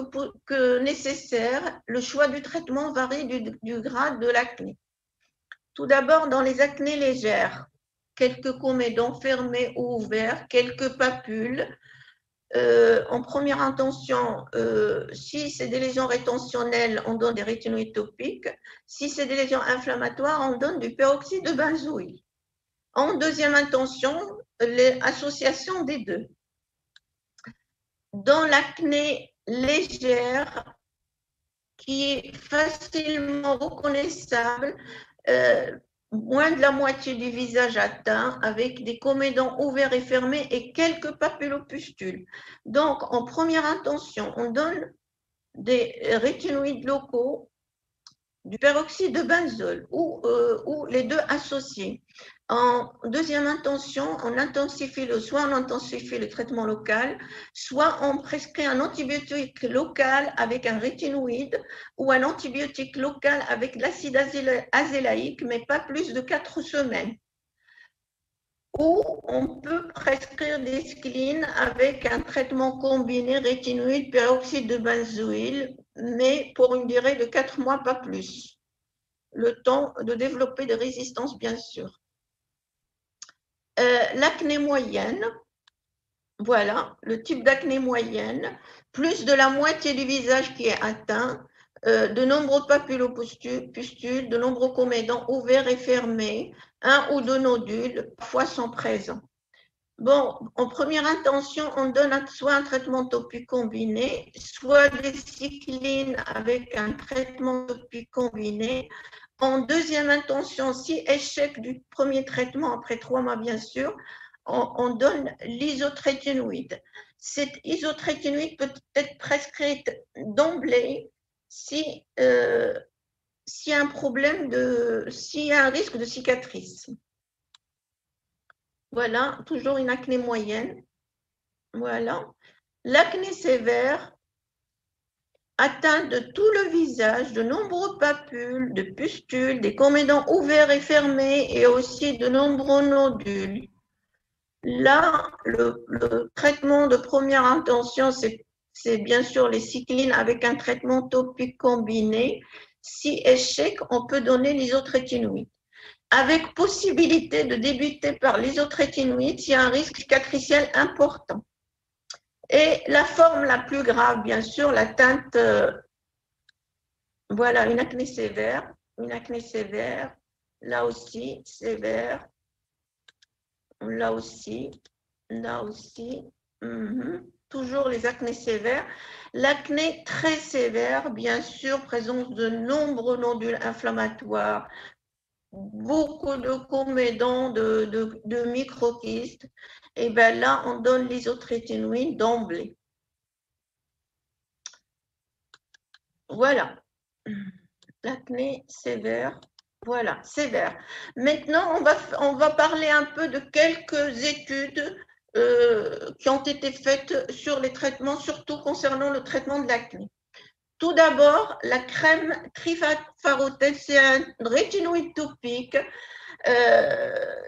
que nécessaire. Le choix du traitement varie du grade de l'acné. Tout d'abord, dans les acnées légères, quelques comédons fermés ou ouverts, quelques papules. En première intention, si c'est des lésions rétentionnelles, on donne des rétinoïdes topiques. Si c'est des lésions inflammatoires, on donne du peroxyde de benzoïle. En deuxième intention, l'association des deux. Dans l'acné légère, qui est facilement reconnaissable, moins de la moitié du visage atteint, avec des comédons ouverts et fermés et quelques papulopustules. Donc, en première intention, on donne des rétinoïdes locaux, du peroxyde de benzol ou les deux associés. En deuxième intention, soit on intensifie le traitement local, soit on prescrit un antibiotique local avec un rétinoïde ou un antibiotique local avec de l'acide azélaïque, mais pas plus de 4 semaines. ou on peut prescrire des sclines avec un traitement combiné rétinoïde peroxyde de benzoïle, mais pour une durée de 4 mois, pas plus. Le temps de développer des résistances, bien sûr. L'acné moyenne, voilà, le type d'acné moyenne, plus de la moitié du visage qui est atteint, de nombreux papulopustules, de nombreux comédons ouverts et fermés, un ou deux nodules, parfois sont présents. Bon, en première intention, on donne soit un traitement topique combiné, soit des cyclines avec un traitement topique combiné. En deuxième intention, si échec du premier traitement, après 3 mois bien sûr, on donne l'isotrétinoïde. Cette isotrétinoïde peut être prescrite d'emblée si, s'il y a un problème s'il y a un risque de cicatrice. Voilà, toujours une acné moyenne. Voilà. L'acné sévère atteint de tout le visage, de nombreux papules, de pustules, des comédons ouverts et fermés et aussi de nombreux nodules. Là, le traitement de première intention, c'est bien sûr les cyclines avec un traitement topique combiné. Si échec, on peut donner l'isotrétinoïde, avec possibilité de débuter par l'isotrétinoïde s'il y a un risque cicatriciel important. Et la forme la plus grave, bien sûr, l'atteinte, voilà, une acné sévère, là aussi, sévère, là aussi, toujours les acnés sévères. L'acné très sévère, bien sûr, présence de nombreux nodules inflammatoires, beaucoup de comédons, de microkystes, et bien là, on donne l'isotrétinoïde d'emblée. Voilà, l'acné sévère, voilà, sévère. Maintenant, on va parler un peu de quelques études qui ont été faites sur les traitements, surtout concernant le traitement de l'acné. Tout d'abord, la crème trifarotène, c'est un rétinoïde topique.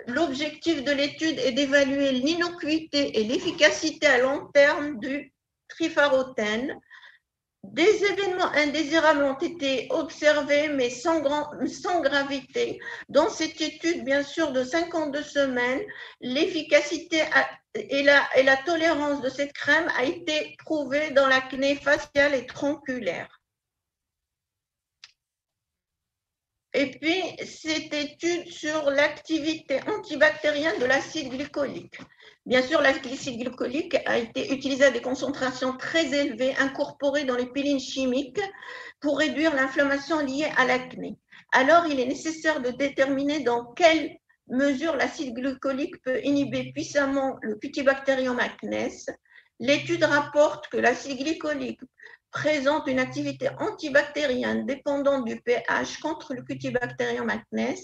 L'objectif de l'étude est d'évaluer l'innocuité et l'efficacité à long terme du trifarotène. Des événements indésirables ont été observés, mais sans gravité. Dans cette étude, bien sûr, de 52 semaines, l'efficacité et la tolérance de cette crème a été prouvée dans l'acné faciale et tronculaire. Et puis, cette étude sur l'activité antibactérienne de l'acide glycolique. Bien sûr, l'acide glycolique a été utilisé à des concentrations très élevées, incorporées dans les pilines chimiques pour réduire l'inflammation liée à l'acné. Alors, il est nécessaire de déterminer dans quelle mesure l'acide glycolique peut inhiber puissamment le Cutibacterium acnes. L'étude rapporte que l'acide glycolique présente une activité antibactérienne dépendante du pH contre le Cutibacterium acnes.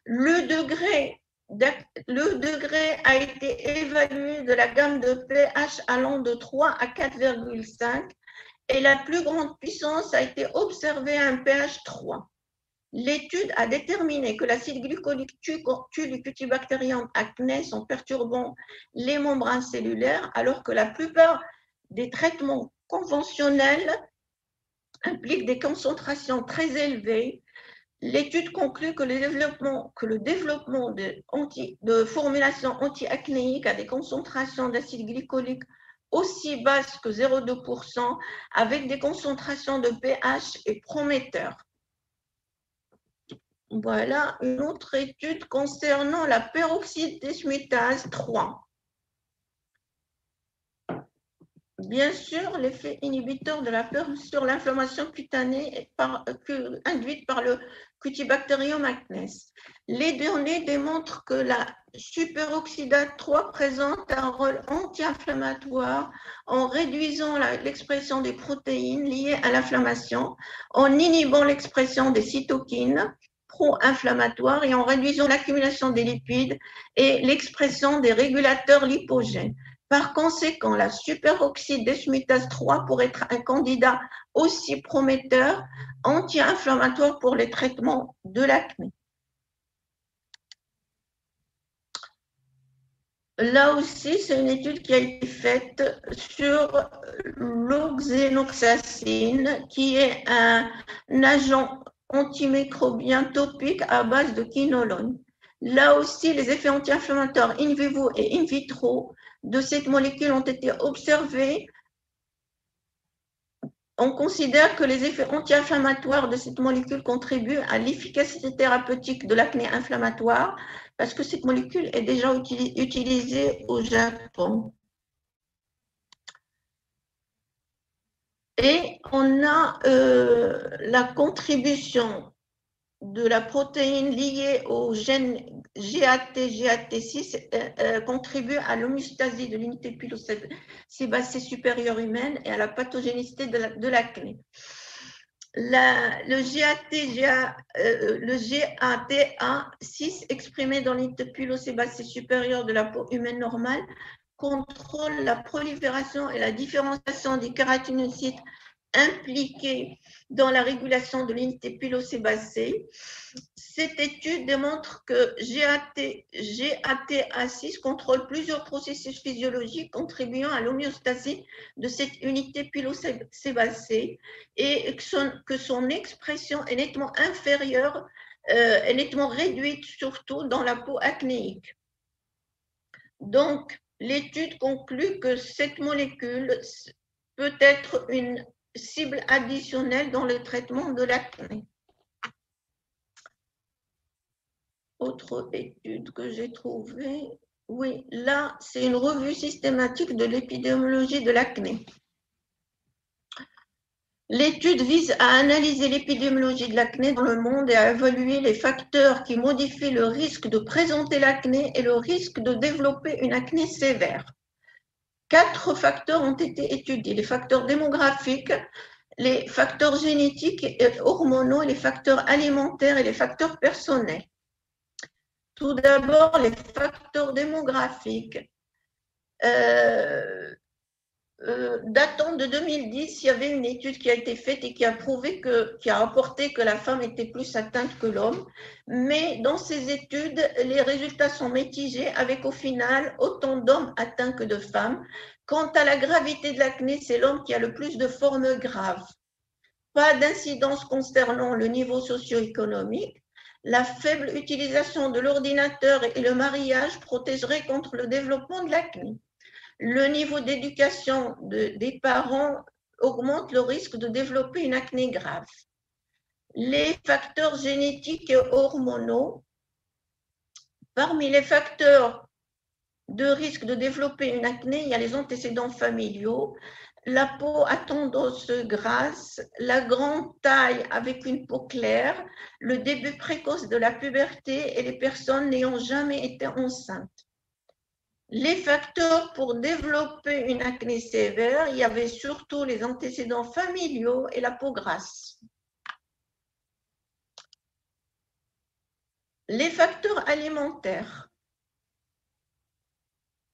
Le degré a été évalué de la gamme de pH allant de 3 à 4,5 et la plus grande puissance a été observée à un pH 3. L'étude a déterminé que l'acide glycolique tue le Cutibacterium acnes en perturbant les membranes cellulaires, alors que la plupart des traitements conventionnels impliquent des concentrations très élevées. L'étude conclut que le développement de formulations anti-acnéiques à des concentrations d'acide glycolique aussi basses que 0,2% avec des concentrations de pH est prometteur. Voilà une autre étude concernant la peroxyde dismutase 3. Bien sûr, l'effet inhibiteur de la peur sur l'inflammation cutanée induite par le Cutibacterium acnes. Les données démontrent que la superoxydate 3 présente un rôle anti-inflammatoire en réduisant l'expression des protéines liées à l'inflammation, en inhibant l'expression des cytokines pro-inflammatoires et en réduisant l'accumulation des lipides et l'expression des régulateurs lipogènes. Par conséquent, la superoxyde dismutase 3 pourrait être un candidat aussi prometteur anti-inflammatoire pour les traitements de l'acné. Là aussi, c'est une étude qui a été faite sur l'oxénoxacine, qui est un agent antimicrobien topique à base de quinolone. Là aussi, les effets anti-inflammatoires in vivo et in vitro de cette molécule ont été observés. On considère que les effets anti-inflammatoires de cette molécule contribuent à l'efficacité thérapeutique de l'acné inflammatoire parce que cette molécule est déjà utilisée au Japon. Et on a la contribution de la protéine liée au gène GAT6 contribue à l'homéostasie de l'unité pilosébacée supérieure humaine et à la pathogénicité de l'acné. Le GATA6 exprimé dans l'unité pilosébacée supérieure de la peau humaine normale contrôle la prolifération et la différenciation des kératinocytes impliqués dans la régulation de l'unité pilosébacée. Cette étude démontre que GATA6 contrôle plusieurs processus physiologiques contribuant à l'homéostasie de cette unité pilosébacée et que son expression est nettement inférieure, est nettement réduite, surtout dans la peau acnéique. Donc, l'étude conclut que cette molécule peut être une cible additionnelle dans le traitement de l'acné. Autre étude que j'ai trouvée, oui, là, c'est une revue systématique de l'épidémiologie de l'acné. L'étude vise à analyser l'épidémiologie de l'acné dans le monde et à évaluer les facteurs qui modifient le risque de présenter l'acné et le risque de développer une acné sévère. 4 facteurs ont été étudiés, les facteurs démographiques, les facteurs génétiques et hormonaux, les facteurs alimentaires et les facteurs personnels. Tout d'abord, les facteurs démographiques. Datant de 2010, il y avait une étude qui a été faite et qui a rapporté que la femme était plus atteinte que l'homme. Mais dans ces études, les résultats sont mitigés avec au final autant d'hommes atteints que de femmes. Quant à la gravité de l'acné, c'est l'homme qui a le plus de formes graves. Pas d'incidence concernant le niveau socio-économique. La faible utilisation de l'ordinateur et le mariage protégeraient contre le développement de l'acné. Le niveau d'éducation des parents augmente le risque de développer une acné grave. Les facteurs génétiques et hormonaux, parmi les facteurs de risque de développer une acné, il y a les antécédents familiaux, la peau à tendance grasse, la grande taille avec une peau claire, le début précoce de la puberté et les personnes n'ayant jamais été enceintes. Les facteurs pour développer une acné sévère, il y avait surtout les antécédents familiaux et la peau grasse. Les facteurs alimentaires.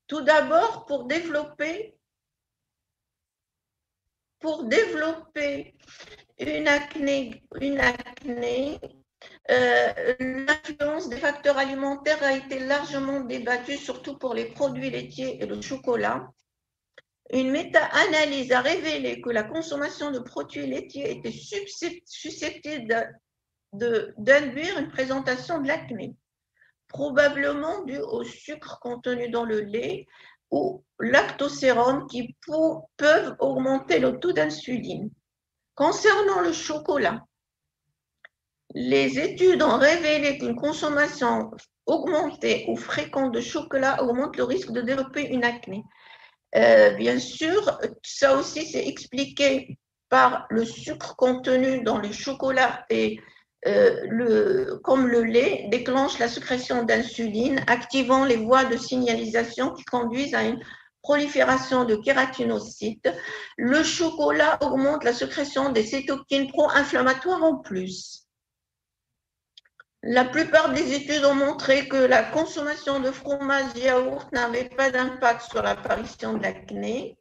Tout d'abord, pour développer une acné, l'influence des facteurs alimentaires a été largement débattue, surtout pour les produits laitiers et le chocolat. Une méta-analyse a révélé que la consommation de produits laitiers était susceptible d'induire une présentation de l'acné, probablement due au sucre contenu dans le lait ou lactosérum qui peuvent augmenter le taux d'insuline. Concernant le chocolat, les études ont révélé qu'une consommation augmentée ou fréquente de chocolat augmente le risque de développer une acné. Bien sûr, ça aussi c'est expliqué par le sucre contenu dans le chocolat et comme le lait déclenche la sécrétion d'insuline, activant les voies de signalisation qui conduisent à une prolifération de kératinocytes. Le chocolat augmente la sécrétion des cytokines pro-inflammatoires en plus. La plupart des études ont montré que la consommation de fromage et yaourt n'avait pas d'impact sur l'apparition de l'acné.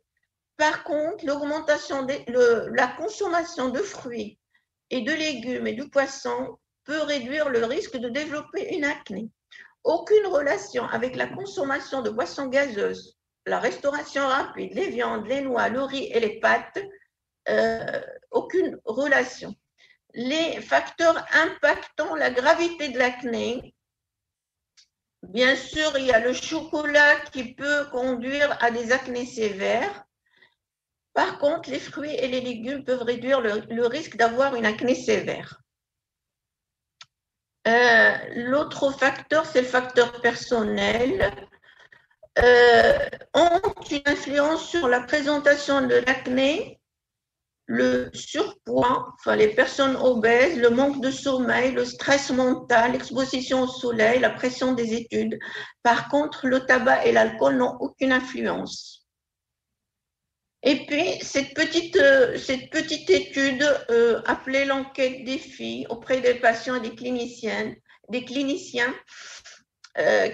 Par contre, la consommation de fruits et de légumes et de poissons peut réduire le risque de développer une acné. aucune relation avec la consommation de boissons gazeuses, la restauration rapide, les viandes, les noix, le riz et les pâtes, aucune relation. Les facteurs impactant la gravité de l'acné, bien sûr, il y a le chocolat qui peut conduire à des acnés sévères. Par contre, les fruits et les légumes peuvent réduire le risque d'avoir une acné sévère. L'autre facteur, c'est le facteur personnel. Ont une influence sur la présentation de l'acné, le surpoids, enfin les personnes obèses, le manque de sommeil, le stress mental, l'exposition au soleil, la pression des études. Par contre, le tabac et l'alcool n'ont aucune influence. Et puis, cette petite étude appelée l'enquête des filles auprès des patients et des cliniciens,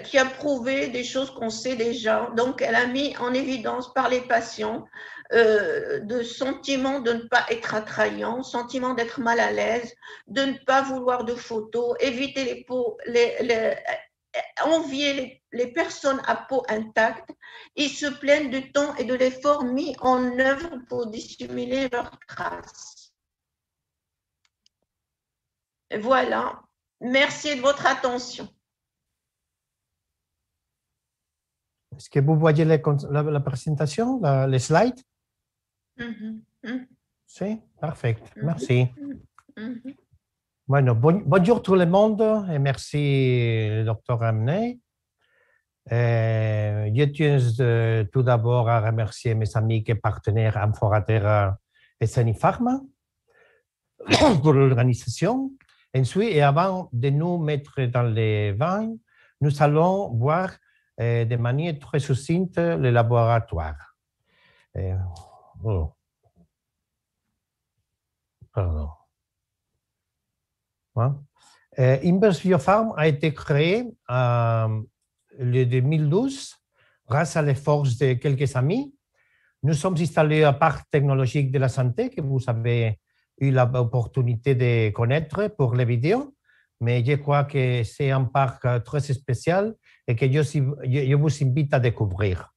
qui a prouvé des choses qu'on sait déjà. Donc, elle a mis en évidence par les patients de sentiment de ne pas être attrayant, sentiment d'être mal à l'aise, de ne pas vouloir de photos, éviter envier les personnes à peau intacte. Ils se plaignent du temps et de l'effort mis en œuvre pour dissimuler leurs traces. Et voilà. Merci de votre attention. Est-ce que vous voyez la présentation, les slides? Sí, perfecto. Merci. Bueno, bonjour tout le monde et merci, Dr. Amney. Je tiens tout d'abord à remercier mes amis et partenaires Amforatera et Sanifarma pour l'organisation. Ensuite, et avant de nous mettre dans les vins, nous allons voir de manière très succincte le laboratoire. Pardon. Inverse Biopharm a été créé en 2012 grâce à l'effort de quelques amis. Nous sommes installés au parc technologique de la santé que vous avez eu l'opportunité de connaître pour les vidéos, mais je crois que c'est un parc très spécial et que je vous invite à découvrir.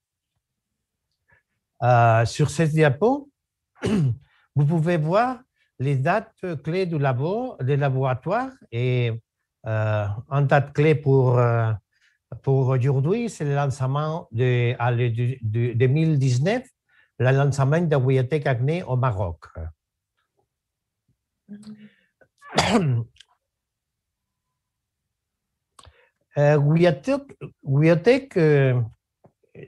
Sur cette diapo, vous pouvez voir les dates clés du laboratoire et une date clé pour aujourd'hui, c'est le lancement de 2019, le lancement de Wiatech Acné au Maroc. Wiatech,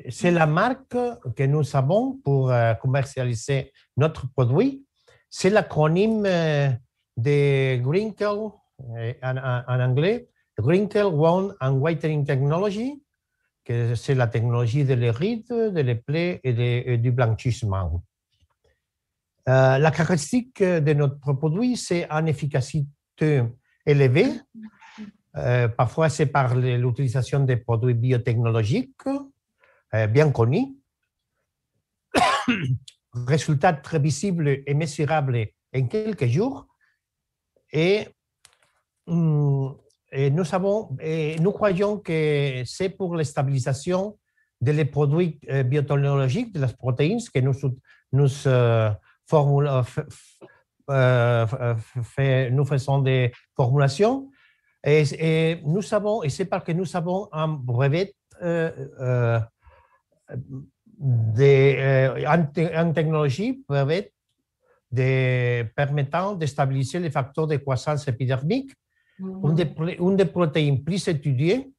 c'est la marque que nous avons pour commercialiser notre produit. C'est l'acronyme de Wrinkle, en anglais, Wrinkle Wound and Whitening Technology, que c'est la technologie de les rides, de les plaies et du blanchissement. La caractéristique de notre produit, c'est une efficacité élevée. Parfois, c'est par l'utilisation des produits biotechnologiques bien connus. Résultats très visibles et mesurables en quelques jours. Et nous croyons que c'est pour la stabilisation des produits biotechnologiques, de las protéines, que nous faisons des formulations. Et c'est parce que nous avons un brevet en technologie permettant de stabiliser les facteurs de croissance épidermique, une des protéines plus étudiées.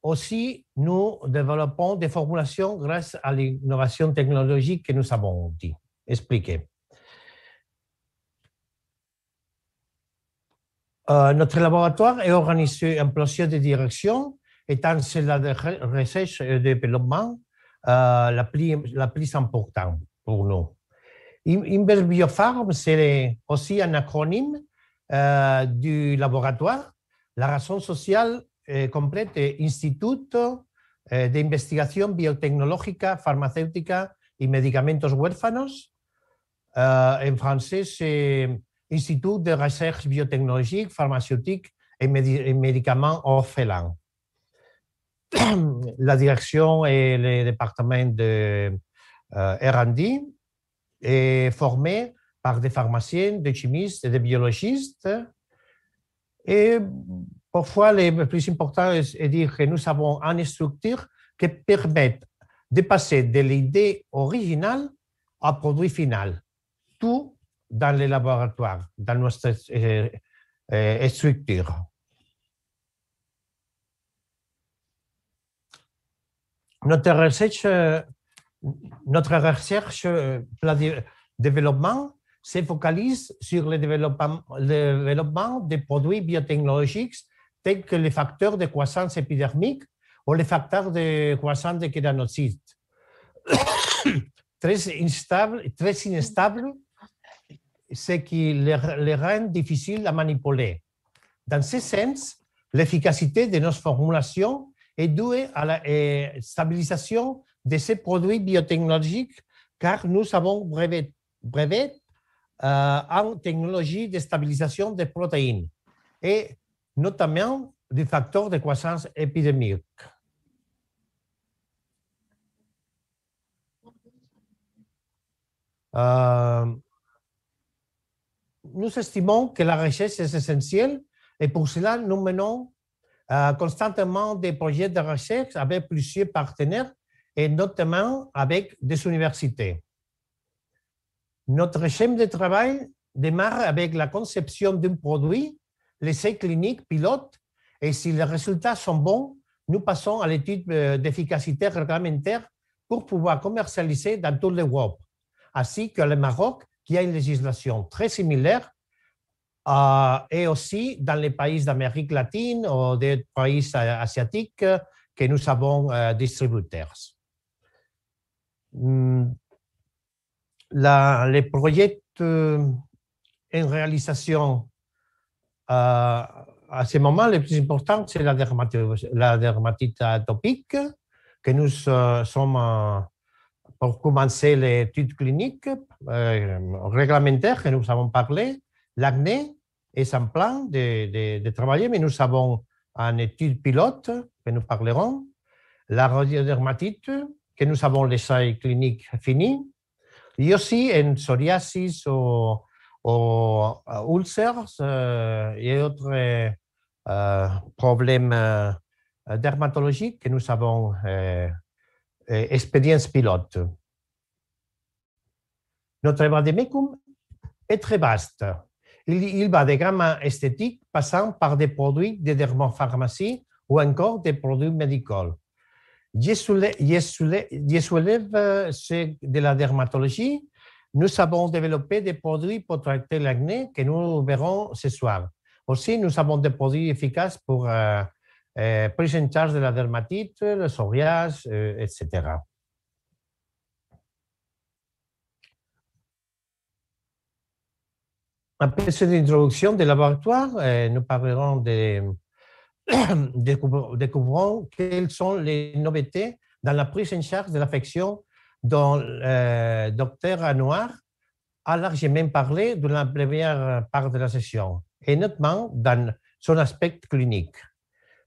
Aussi, nous développons des formulations grâce à l'innovation technologique que nous avons expliqué. Notre laboratoire est organisé en plusieurs directions, étant celle de recherche et de développement la plus importante pour nous. Inverse Biopharm, c'est aussi un acronyme du laboratoire. La raison sociale complète est Institut d'investigación biotecnológica, farmacéutica y medicamentos huérfanos. En français, c'est Institut de recherche biotechnologique, pharmaceutique et médicaments orphelins. La direction et le département de R&D est formé par des pharmaciens, des chimistes et des biologistes. Et parfois, le plus important est de dire que nous avons une structure qui permet de passer de l'idée originale au produit final, tout dans les laboratoires, dans notre structure. Notre recherche développement se focalise sur le développement des produits biotechnologiques tels que les facteurs de croissance épidermique ou les facteurs de croissance des kératinocytes. Très instables, ce qui les rend difficiles à manipuler. Dans ce sens, l'efficacité de nos formulations est due à la stabilisation de ces produits biotechnologiques car nous avons brevet en technologie de stabilisation des protéines et notamment du facteur de croissance épidermique. Nous estimons que la recherche est essentielle et pour cela, nous menons constamment des projets de recherche avec plusieurs partenaires et notamment avec des universités. Notre schéma de travail démarre avec la conception d'un produit, l'essai clinique pilote, et si les résultats sont bons, nous passons à l'étude d'efficacité réglementaire pour pouvoir commercialiser dans toute l'Europe, ainsi que le Maroc, qui a une législation très similaire, et aussi dans les pays d'Amérique latine ou des pays asiatiques que nous avons distributeurs. Les projets en réalisation à ce moment, le plus important, c'est la dermatite atopique, que nous sommes pour commencer l'étude clinique réglementaire que nous avons parlé. L'acné est en plan de travailler, mais nous avons une étude pilote que nous parlerons. La radiodermatite, que nous avons l'essai clinique fini. Et aussi en psoriasis ou ulcères et autres problèmes dermatologiques que nous avons expérience pilote. Notre vade-mecum est très vaste. Il va des gammes esthétiques passant par des produits de dermopharmacie ou encore des produits médicaux. Je soulève ceux de la dermatologie. Nous avons développé des produits pour traiter l'acné que nous verrons ce soir. Aussi, nous avons des produits efficaces pour prise en charge de la dermatite, le psoriasis, etc. Après cette introduction des laboratoires, nous parlerons découvrons quelles sont les nouveautés dans la prise en charge de l'affection dont le docteur Anouar a largement parlé dans la première part de la session, et notamment dans son aspect clinique.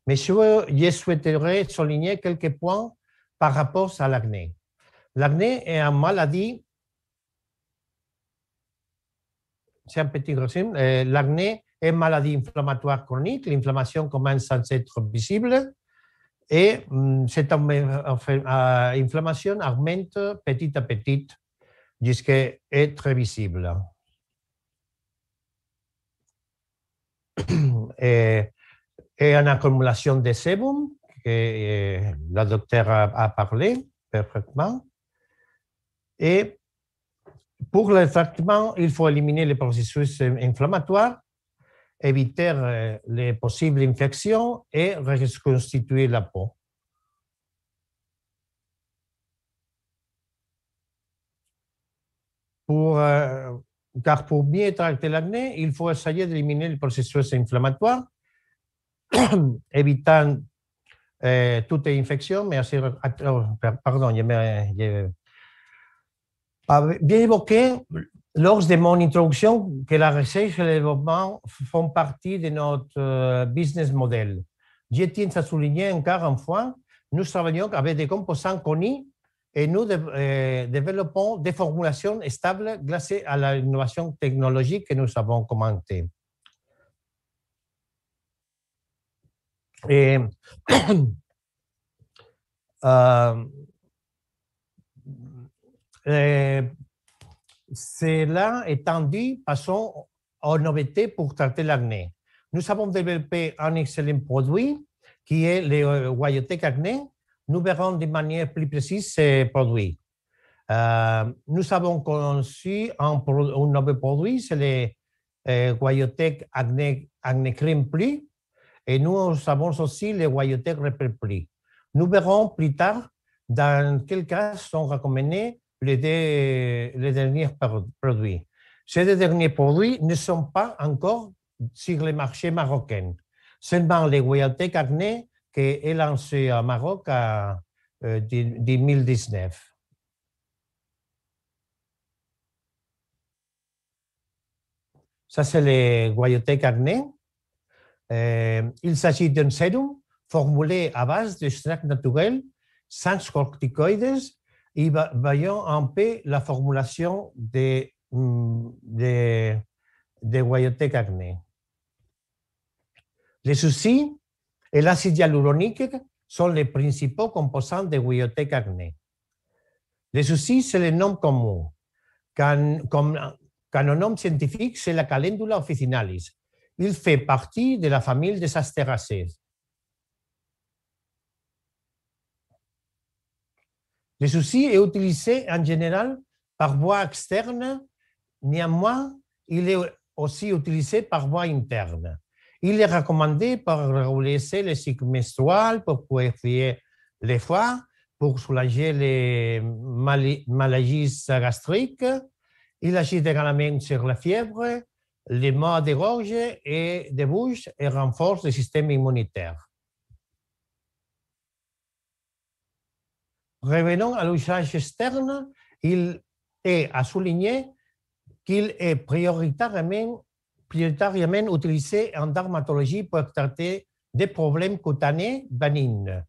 Mais je souhaiterais souligner quelques points par rapport à l'acné. L'acné est une maladie. C'est un petit résumé. L'acné est une maladie inflammatoire chronique. L'inflammation commence sans être visible et cette inflammation augmente petit à petit jusqu'à être visible. Et une accumulation de sébum, que la docteure a parlé parfaitement. Et pour le traitement, il faut éliminer les processus inflammatoires, éviter les possibles infections et reconstituer la peau. Car pour bien traiter l'acné, il faut essayer d'éliminer les processus inflammatoires, évitant toute infection, mais assez, pardon, bien évoqué, lors de mon introduction que la recherche et le développement font partie de notre business model. Je tiens à souligner encore une fois, nous travaillons avec des composants connus et nous développons des formulations stables grâce à l'innovation technologique que nous avons commentée. Et cela étant dit, passons aux nouveautés pour traiter l'acné. Nous avons développé un excellent produit qui est le Guayotec Acné. Nous verrons de manière plus précise ce produit. Nous avons conçu un nouveau produit, c'est le Guayotec Acné Cream Plus, et nous avons aussi le Guayotec Repel Plus. Nous verrons plus tard dans quel cas sont recommandés les derniers produits. Ces derniers produits ne sont pas encore sur le marché marocain. Seulement le Guayotec Acné qui est lancé au Maroc en 2019. Ça, c'est le Guayotec Acné. Il s'agit d'un sérum formulé à base d'extract naturel, sans corticoïdes, et voyons un peu la formulation de Guayotec Acné. Les sucres et l'acide hyaluronique sont les principaux composants de Guayotec Acné. Les sucres, c'est le nom commun. Quand le nom scientifique, c'est la Calendula officinalis. Il fait partie de la famille des Asteraceae. Le sucre est utilisé en général par voie externe, néanmoins, il est aussi utilisé par voie interne. Il est recommandé pour réguler le cycle menstruel, pour purifier les foies, pour soulager les maladies gastriques. Il agit également sur la fièvre, les maux de gorge et de bouche et renforce le système immunitaire. Revenons à l'usage externe, il est à souligner qu'il est prioritairement utilisé en dermatologie pour traiter des problèmes cutanés bénignes,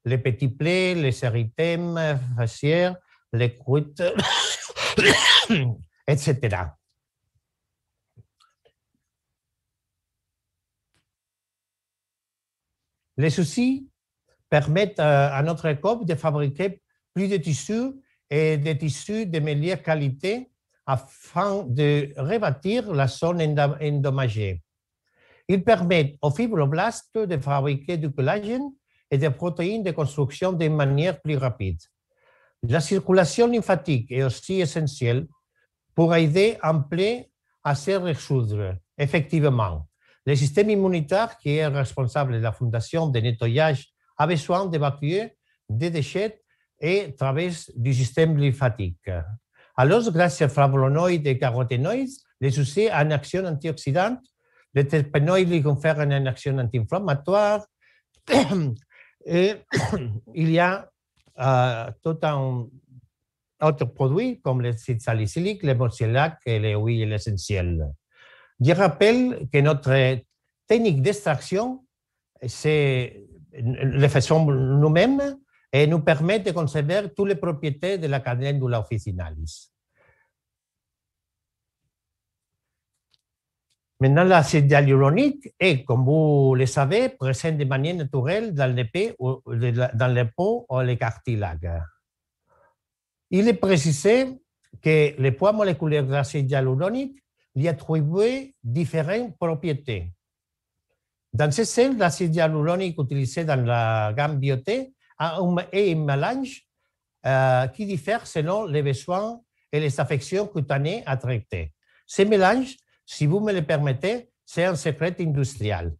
les petits plaies, les érythèmes faciaux, les croûtes, etc. Les soucis permettent à notre corps de fabriquer plus de tissus et des tissus de meilleure qualité afin de rebâtir la zone endommagée. Ils permettent aux fibroblastes de fabriquer du collagène et des protéines de construction de manière plus rapide. La circulation lymphatique est aussi essentielle pour aider un plaie à se résoudre. Effectivement, le système immunitaire qui est responsable de la fondation de nettoyage a besoin d'évacuer des déchets et travers du système lymphatique. Alors, grâce aux flavonoïdes et caroténoïdes, les sucres ont une action antioxydante, les terpénoïdes confèrent une action anti-inflammatoire, et il y a tout un autre produit comme l'acide salicylique, le morcillac et les huiles essentielles. Je rappelle que notre technique d'extraction, c'est le faisons nous-mêmes et nous permet de conserver toutes les propriétés de la Calendula officinalis. Maintenant, l'acide hyaluronique est, comme vous le savez, présent de manière naturelle dans les peaux ou les cartilages. Il est précisé que le poids moléculaire de l'acide hyaluronique lui attribue différentes propriétés. Dans ce sens, l'acide hyaluronique utilisé dans la gamme Bioté est un mélange qui diffère selon les besoins et les affections cutanées à traiter. Ce mélange, si vous me le permettez, c'est un secret industriel.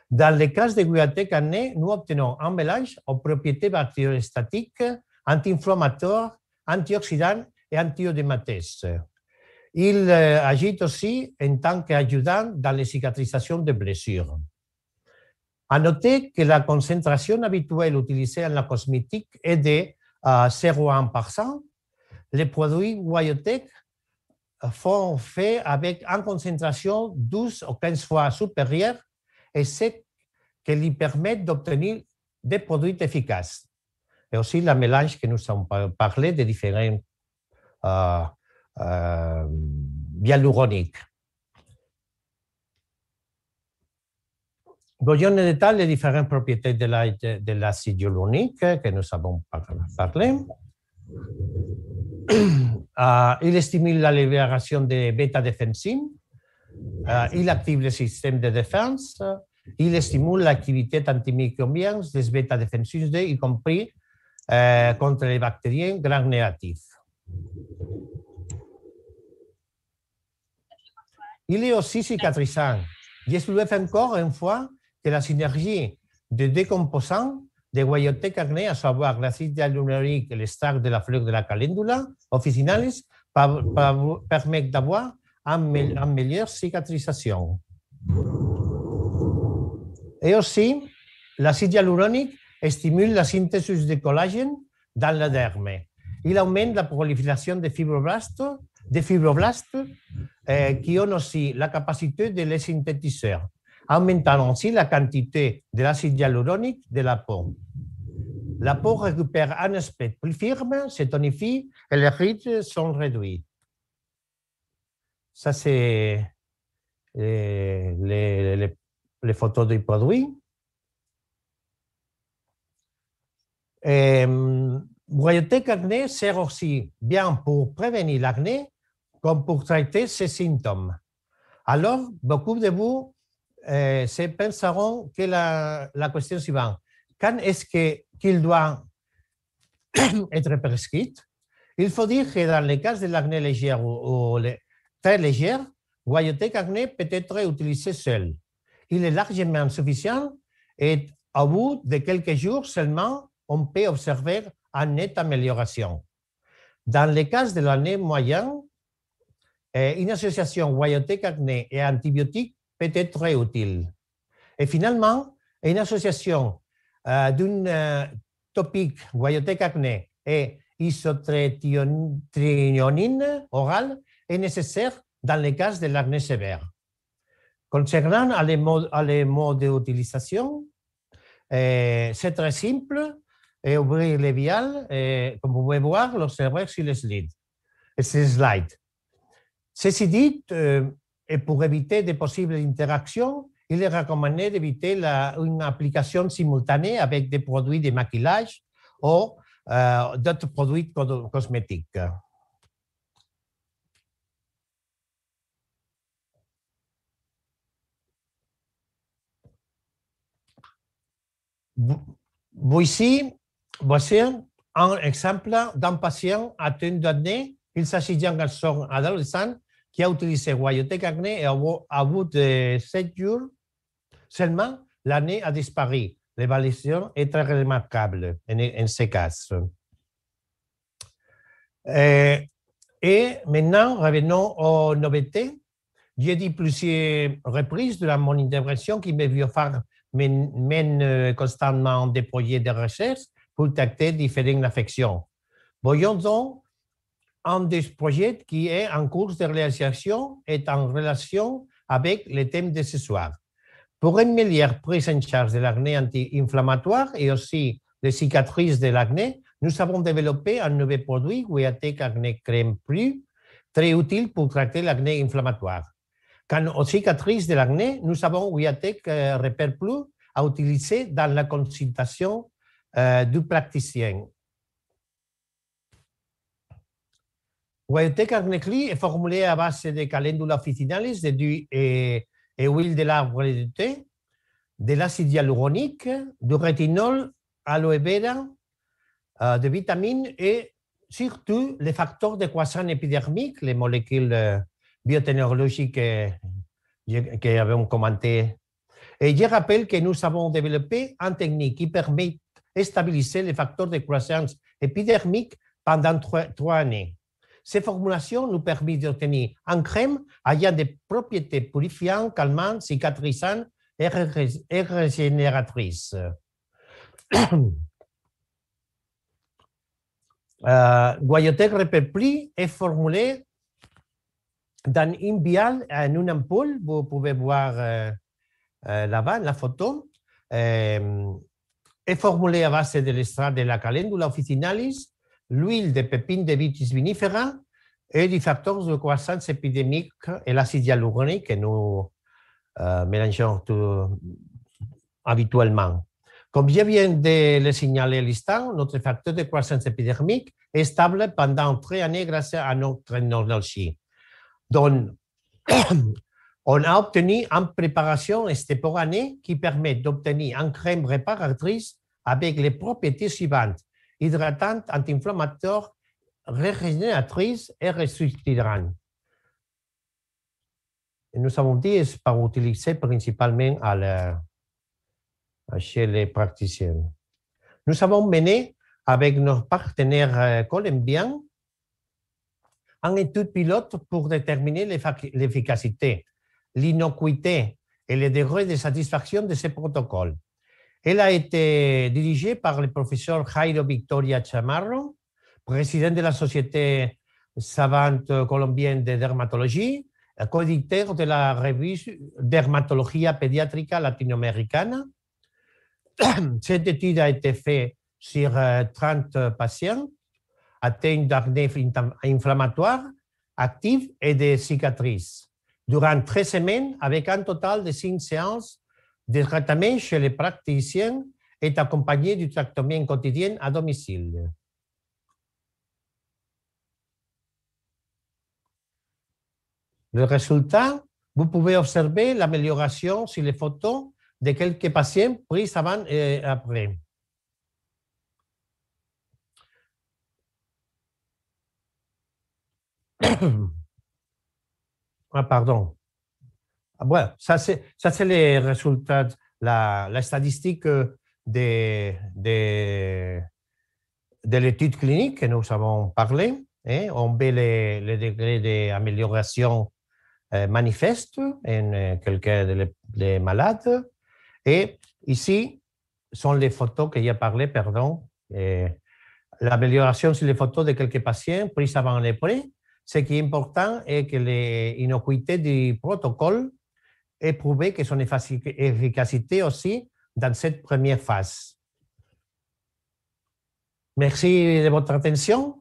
Dans le cas de Guayotec Acné, nous obtenons un mélange aux propriétés bactériostatiques, anti-inflammatoires, antioxydants et anti-œdémateuses. Il agit aussi en tant qu'adjudant dans la cicatrisation des blessures. À noter que la concentration habituelle utilisée en la cosmétique est de 0,1%. Le produit Guayotec sont faits avec une concentration 12 ou 15 fois supérieure et ce qui lui permet d'obtenir des produits efficaces. Et aussi le mélange que nous avons parlé de différents hyaluroniques. Voyons en détail les différentes propriétés de l'acide hyaluronique que nous avons parlé. Il stimule la libération de bêta-défensine, il active le système de défense, il stimule l'activité antimicrobienne des bêta-défensines, y compris contre les bactéries gram-négatifs. Il est aussi cicatrisant. Je soulève encore une fois que la synergie de deux composants de Guayoteque acné, à savoir l'acide hyaluronique et l'extrait de la fleur de la calendula officinalis, permettent d'avoir une meilleure cicatrisation. Et aussi, l'acide hyaluronique stimule la synthèse de collagène dans la derme. Il augmente la prolifération des fibroblastes qui ont aussi la capacité de les synthétiser, augmentant ainsi la quantité de l'acide hyaluronique de la peau. La peau récupère un aspect plus firme, se tonifie et les rides sont réduits. Ça, c'est les photos du produit. Guayoteque acné sert aussi bien pour prévenir l'acné comme pour traiter ses symptômes. Alors, beaucoup de vous se penseront que la question suivante, quand est-ce qu'il doit être prescrit? Il faut dire que dans le cas de l'acné légère ou très légère, Guayoteque acné peut être utilisé seul. Il est largement suffisant et au bout de quelques jours seulement, on peut observer une nette amélioration. Dans le cas de l'acné moyen, une association Guayoteque acné et antibiotiques peut être utile. Et finalement, une association d'une topique Guayoteque acné et isotretinoïne orale est nécessaire dans le cas de l'acné sévère. Concernant les modes d'utilisation, c'est très simple. Et ouvrir les viales, comme vous pouvez voir, l'observer sur le slide. Ceci dit, et pour éviter de possibles interactions, il est recommandé d'éviter une application simultanée avec des produits de maquillage ou d'autres produits cosmétiques. Voici un exemple d'un patient atteint d'acné. Il s'agit d'un garçon adolescent qui a utilisé Guayoteque acné et au bout de 7 jours seulement, l'acné a disparu. L'évaluation est très remarquable en ce cas. Et maintenant, revenons aux nouveautés. J'ai dit plusieurs reprises durant mon intervention que BioPharm mène constamment des projets de recherche pour traiter différentes affections. Voyons donc un des projets qui est en cours de réalisation et en relation avec le thème de ce soir. Pour une meilleure prise en charge de l'acné anti-inflammatoire et aussi des cicatrices de l'acné, nous avons développé un nouveau produit, Guayoteque Acné Crème Plus, très utile pour traiter l'acné inflammatoire. Quant aux cicatrices de l'acné, nous avons Guayoteque Repair Plus à utiliser dans la consultation du praticien. Guayoteque Acné Cli est formulé à base de calendula officinalis, et huile de l'arbre de thé, de l'acide hyaluronique, du rétinol, aloe vera, de vitamines et surtout les facteurs de croissance épidermique, les molécules biotechnologiques que avons commentées. Et je rappelle que nous avons développé une technique qui permet de stabiliser les facteurs de croissance épidermique pendant 3 années. Ces formulations nous permettent d'obtenir une crème ayant des propriétés purifiantes, calmantes, cicatrisantes et régénératrices. Guayoteque Repair Plus est formulé dans une vial, en une ampoule, vous pouvez voir là-bas la photo, est formulée à base de l'extrait de la calendula officinalis, l'huile de pépine de vitis vinifera et du facteur de croissance épidémique et l'acide hyaluronique que nous mélangeons habituellement. Comme je viens de le signaler à l'instant, notre facteur de croissance épidermique est stable pendant 3 années grâce à notre technologie. Donc, on a obtenu une préparation extemporanée qui permet d'obtenir une crème réparatrice avec les propriétés suivantes: hydratante, anti-inflammatoire, régénératrice et restructurante. Nous avons dit c'est pas utilisé principalement chez les praticiens. Nous avons mené avec nos partenaires colombiens une étude pilote pour déterminer l'efficacité, l'innocuité et le degré de satisfaction de ces protocoles. Elle a été dirigée par le professeur Jairo Victoria Chamarro, président de la Société savante colombienne de dermatologie, co-éditeur de la revue Dermatología Pediátrica Latinoamericana. Cette étude a été faite sur 30 patients atteints d'acné inflammatoire active et de cicatrices durant 13 semaines avec un total de 5 séances de traitement chez les praticiens et accompagné du traitement quotidien à domicile. Le résultat, vous pouvez observer l'amélioration sur les photos de quelques patients prises avant et après. Ah, pardon. Ouais, ça c'est les résultats, la statistique de l'étude clinique que nous avons parlé. On voit les degrés d'amélioration manifestes en quelques des malades. Et ici sont les photos que j'ai parlé, pardon. L'amélioration sur les photos de quelques patients prises avant et après. Ce qui est important est que l'innocuité du protocole est prouvée que son efficacité aussi dans cette première phase. Merci de votre attention.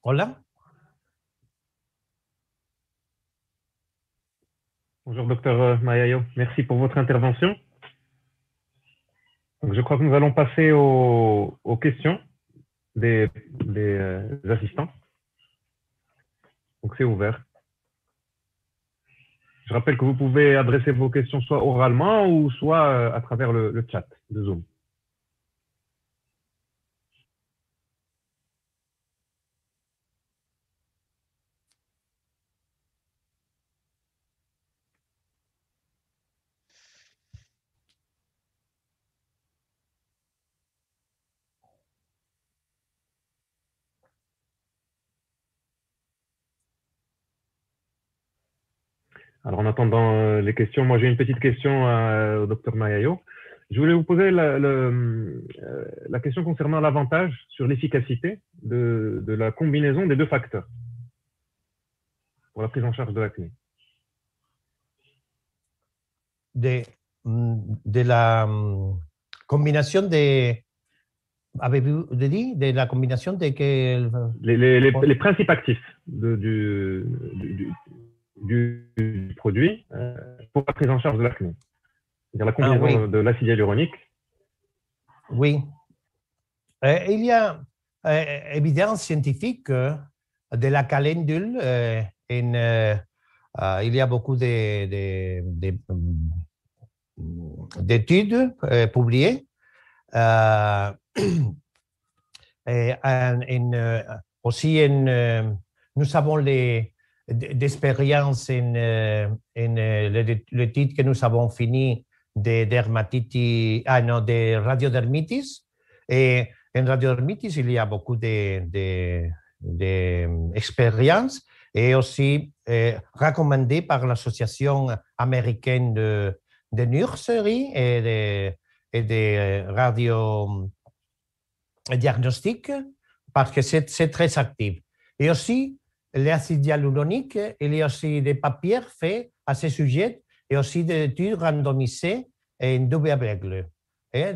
Hola. Bonjour, docteur Mayayo. Merci pour votre intervention. Donc, je crois que nous allons passer aux questions des assistants. Donc, c'est ouvert. Je rappelle que vous pouvez adresser vos questions soit oralement ou soit à travers le chat de Zoom. Alors, en attendant les questions, moi j'ai une petite question au docteur Mayayo. Je voulais vous poser la question concernant l'avantage sur l'efficacité de la combinaison des deux facteurs pour la prise en charge de l'acné. De la combinaison de... Avez-vous dit de la combinaison de quel... Les principes actifs du produit pour la prise en charge de l'acné. C'est-à-dire la combinaison de l'acide hyaluronique. Oui. Il y a évidence scientifique de la calendule. Il y a beaucoup d'études publiées. Aussi, nous avons d'expérience en l'étude que nous avons fini de radiodermitis. Et En radiodermitis, il y a beaucoup d'expériences et aussi recommandé par l'Association américaine de nurserie et de radiodiagnostic parce que c'est très actif. Et aussi, l'acide hyaluronique, il y a aussi des papiers faits à ce sujet et aussi des études randomisées en double aveugle.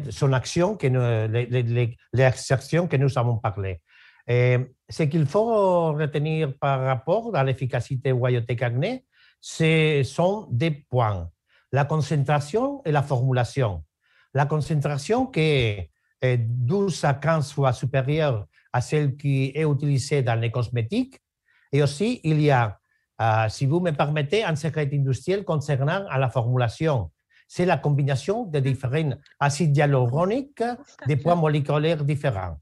Son action, les actions que nous avons parlé. Ce qu'il faut retenir par rapport à l'efficacité Wyotek acné, ce sont des points. La concentration et la formulation. La concentration qui est 12 à 15 fois supérieure à celle qui est utilisée dans les cosmétiques. Et aussi, il y a, si vous me permettez, un secret industriel concernant à la formulation. C'est la combinaison de différents acides hyaluroniques, des poids moléculaires différents.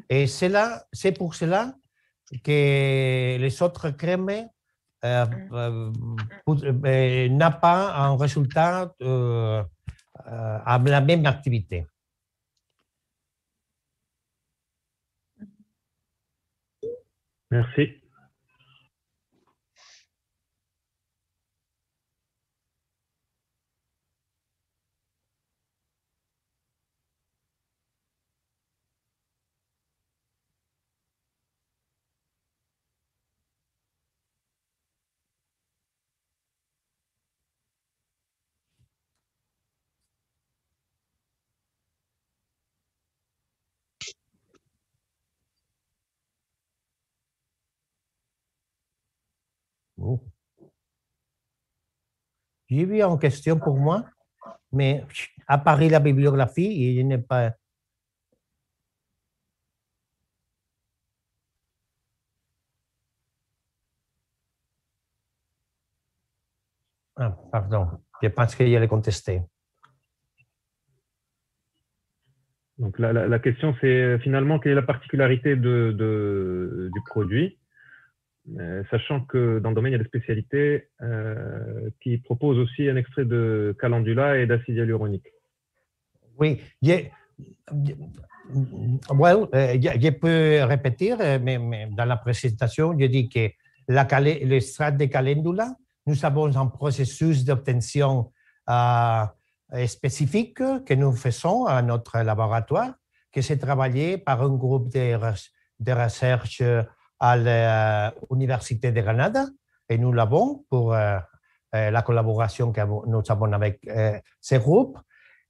Et c'est pour cela que les autres crèmes n'a pas un résultat à la même activité. Merci. J'ai vu une question pour moi, mais à Paris, la bibliographie, il n'est pas. Ah, pardon, je pense qu'il y a les contester. Donc la question, c'est finalement quelle est la particularité du produit, sachant que dans le domaine, il y a des spécialités qui proposent aussi un extrait de calendula et d'acide hyaluronique. Oui, je peux répéter, mais dans la présentation, je dis que l'extrait de calendula, nous avons un processus d'obtention spécifique que nous faisons à notre laboratoire, qui s'est travaillé par un groupe de recherche à l'Université de Granada, et nous l'avons pour la collaboration que nous avons avec ce groupe.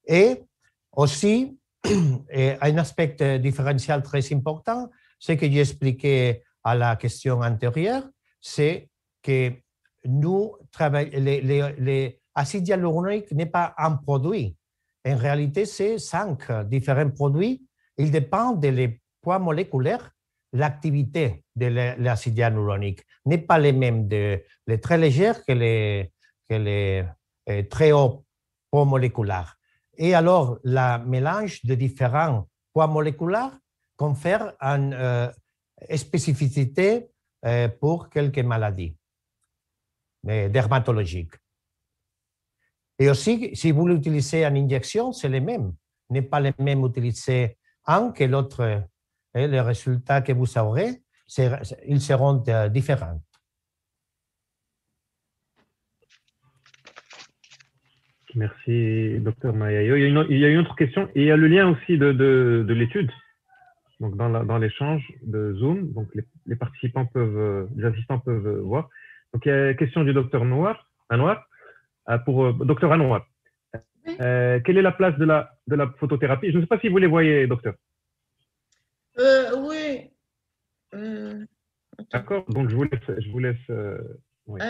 Et aussi, un aspect différentiel très important, ce que j'ai expliqué à la question antérieure, c'est que nous travaillons, les acides hyaluroniques n'est pas un produit. En réalité, c'est 5 différents produits. Ils dépendent des poids moléculaires. L'activité de l'acide hyaluronique n'est pas les mêmes, les très légers que les très hauts poids moléculaires. Et alors, le mélange de différents poids moléculaires confère une spécificité pour quelques maladies dermatologiques. Et aussi, si vous l'utilisez en injection, c'est le même. N'est pas le même utiliser un que l'autre. Et les résultats que vous aurez, ils seront différents. Merci, Dr Mayayo. Il y a une autre question. Et il y a le lien aussi de l'étude. Donc, dans l'échange de Zoom, donc les participants peuvent, les assistants peuvent voir. Donc, il y a une question du Dr Anouar, pour Dr Anouar. Quelle est la place de la photothérapie? Je ne sais pas si vous les voyez, docteur. Oui. D'accord, donc je vous laisse oui.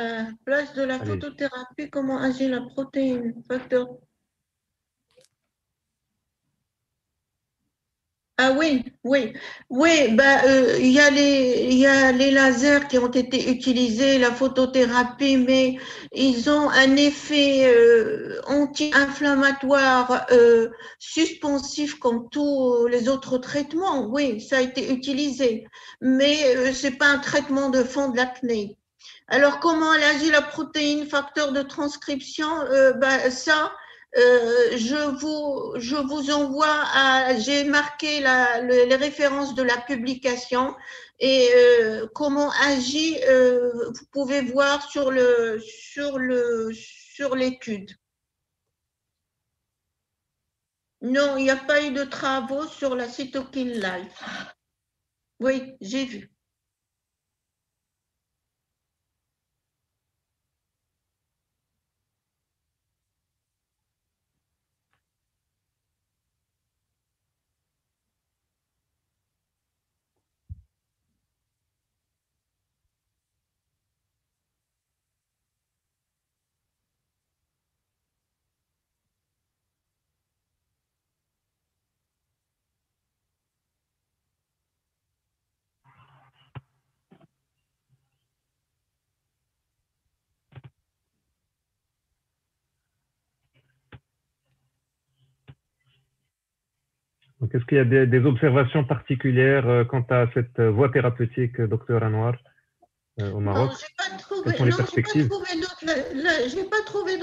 Place de la photothérapie, comment agit la protéine, facteur. Ah oui, ben, il y a les lasers qui ont été utilisés, la photothérapie, mais ils ont un effet anti-inflammatoire suspensif comme tous les autres traitements. Oui, ça a été utilisé, mais c'est pas un traitement de fond de l'acné. Alors, comment elle agit la protéine, facteur de transcription? Ben, ça, Je vous envoie j'ai marqué les références de la publication et comment agit, vous pouvez voir sur l'étude. Non, il n'y a pas eu de travaux sur la cytokine life. Oui, j'ai vu. Donc, est-ce qu'il y a des observations particulières quant à cette voie thérapeutique, docteur Anouar, au Maroc? Non, j'ai pas trouvé. Quelles sont les Non, perspectives? j'ai pas trouvé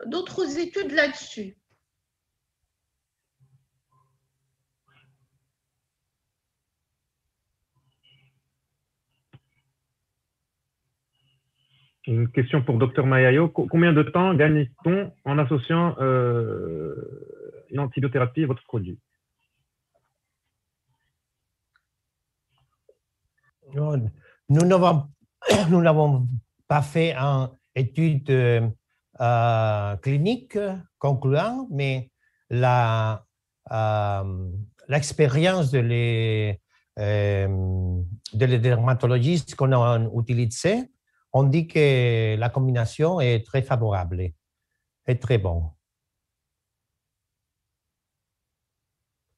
d'autres études là-dessus. Une question pour docteur Mayayo. Combien de temps gagne-t-on en associant une antibiothérapie à votre produit? Nous n'avons pas fait une étude clinique concluante, mais l'expérience de les dermatologistes qu'on a utilisés, on dit que la combinaison est très favorable et très bon.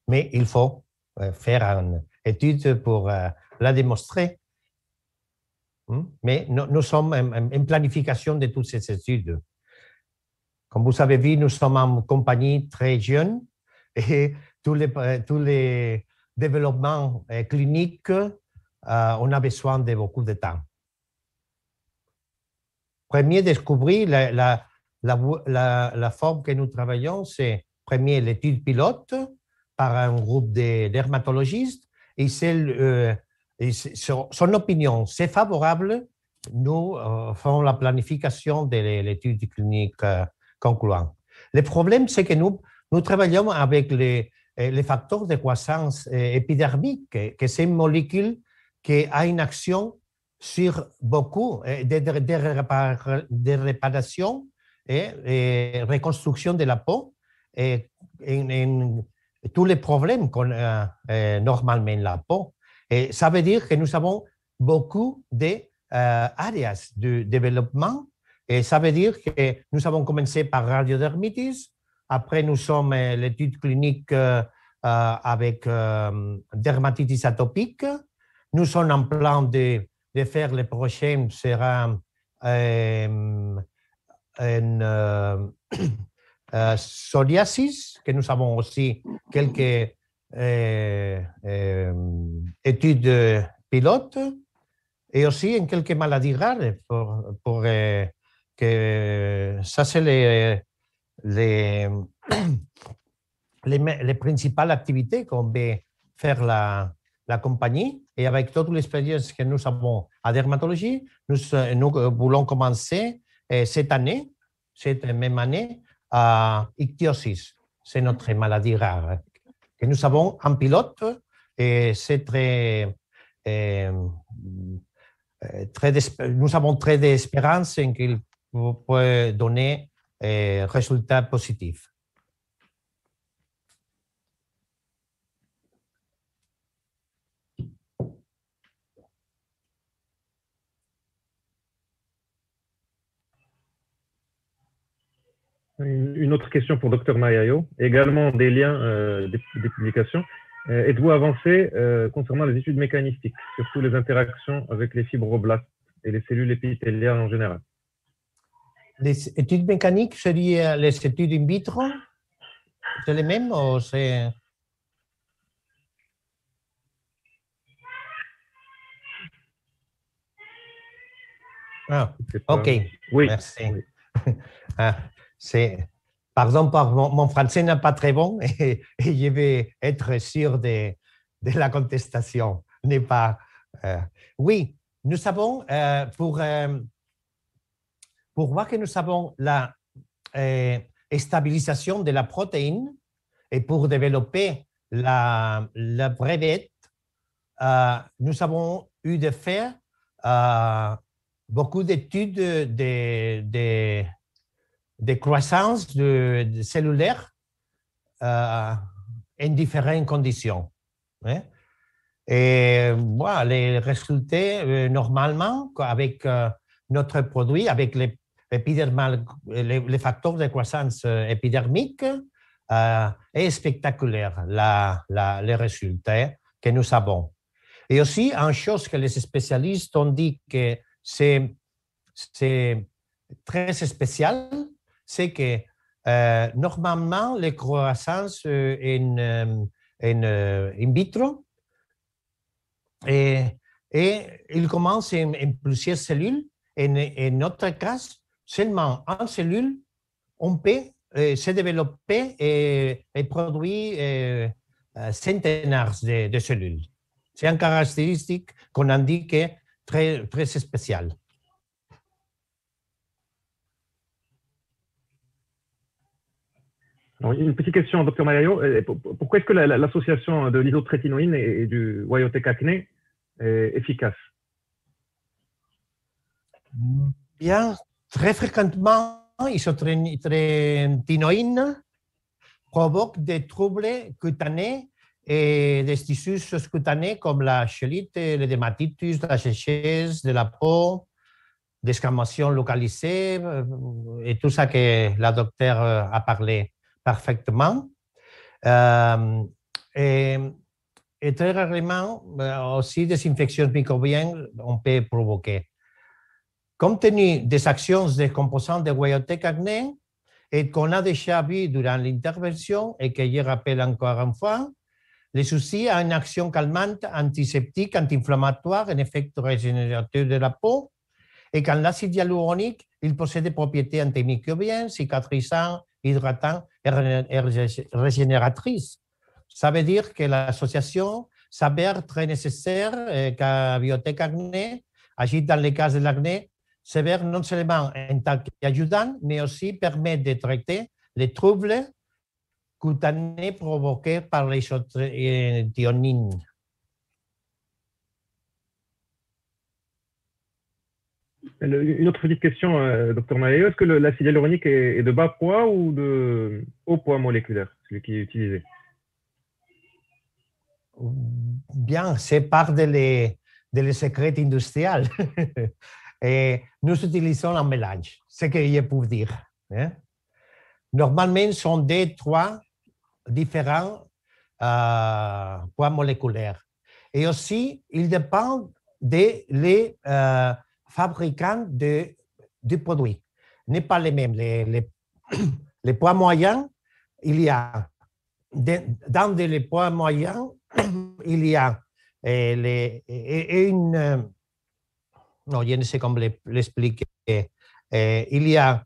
Mais il faut faire une étude pour la démontrer. Mais nous sommes en planification de toutes ces études. Comme vous avez vu, nous sommes en compagnie très jeune et tous les développements cliniques, on a besoin de beaucoup de temps. Premier, découvrir la forme que nous travaillons, c'est premier l'étude pilote par un groupe de dermatologistes et son opinion, c'est favorable, nous faisons la planification de l'étude clinique concluante. Le problème, c'est que nous travaillons avec les facteurs de croissance épidermique, que c'est une molécule qui a une action sur beaucoup de réparation et reconstruction de la peau et tous les problèmes qu'on a normalement la peau. Et ça veut dire que nous avons beaucoup d'áreas de développement et ça veut dire que nous avons commencé par radiodermitis, après nous sommes l'étude clinique avec dermatitis atopique, nous sommes en plan de faire le prochain sera psoriasis, que nous avons aussi quelques études pilotes et aussi en quelques maladies rares pour que ça c'est les principales activités qu'on veut faire la compagnie. Et avec toute l'expérience que nous avons en dermatologie, nous voulons commencer cette même année, à ichthyosis. C'est notre maladie rare que nous avons en pilote et c'est nous avons très d'espérance en qu'il peut donner résultats positifs. Une autre question pour Dr Mayayo, également des liens des publications. Êtes-vous avancé concernant les études mécanistiques, surtout les interactions avec les fibroblastes et les cellules épithéliales en général? Les études mécaniques, c'est-à-dire les études in vitro, c'est les mêmes ou c'est... Ah, ok, oui. merci. Oui. Par exemple, mon français n'est pas très bon et je vais être sûr de la contestation. N'est pas. Oui, nous avons, pour voir que nous avons la stabilisation de la protéine et pour développer la brevet, nous avons eu de faire beaucoup d'études de croissance cellulaire en différentes conditions. Hein? Et voilà, les résultats, normalement, avec notre produit, avec les facteurs de croissance épidermique, est spectaculaire, les résultats que nous avons. Et aussi, une chose que les spécialistes ont dit que c'est très spécial, c'est que normalement, les croissances in vitro, et ils commencent en plusieurs cellules. En notre cas, seulement en cellule, on peut se développer et produire centenaires de cellules. C'est une caractéristique qu'on indique très, très spéciale. Alors, une petite question, Dr Malayo. Pourquoi est-ce que l'association de l'isotrétinoïne et du Wyotek acné est efficace? Bien, très fréquemment, l'isotrétinoïne provoque des troubles cutanés et des tissus sous-cutanés comme la cellulite, le dermatitis, la sécheresse de la peau, des desquamations localisées et tout ça que la docteure a parlé parfaitement. Et très rarement, aussi des infections microbiennes on peut provoquer. Compte tenu des actions des composants de Wyotek acné et qu'on a déjà vu durant l'intervention et que je rappelle encore une fois, les soucis a une action calmante, antiseptique, anti-inflammatoire, un effet régénérateur de la peau, et quand l'acide hyaluronique, il possède des propriétés antimicrobiennes, cicatrisants, hydratants et régénératrices. Ça veut dire que l'association s'avère très nécessaire car Wyotek acné agit dans les cas de l'acné sévère non seulement en tant qu'ajudant, mais aussi permet de traiter les troubles cutanés provoqués par l'isotrétinoïne. Une autre petite question, Dr Malayo. Est-ce que l'acide hyaluronique est de bas poids ou de haut poids moléculaire, celui qui est utilisé? Bien, c'est part des secrets industriels. Et nous utilisons un mélange, ce que je peux dire. Hein? Normalement, ce sont 2-3 différents poids moléculaires. Et aussi, il dépend des fabricants du produit. N'est pas les mêmes. Les poids moyens, il y a dans les poids moyens, il y a non, je ne sais comment l'expliquer. Il y a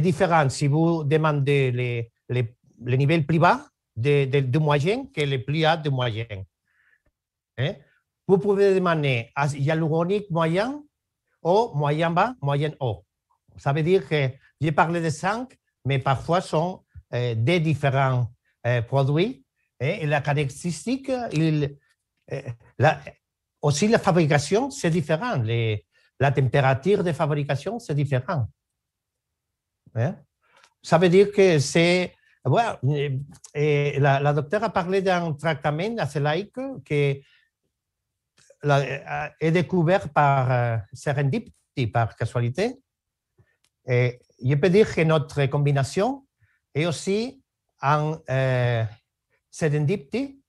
différent si vous demandez le niveau plus bas du moyen que le plus haut du moyen. Hein? Vous pouvez demander à hyaluronique moyen ou moyen bas, moyen haut. Ça veut dire que j'ai parlé de 5, mais parfois sont des différents produits. Et la caractéristique, aussi la fabrication, c'est différent. La température de fabrication, c'est différent. Hein? Ça veut dire que c'est... Voilà, la docteure a parlé d'un traitement assez laïque qui est découvert par serendipity, par casualité. Et je peux dire que notre combinaison est aussi en serendipity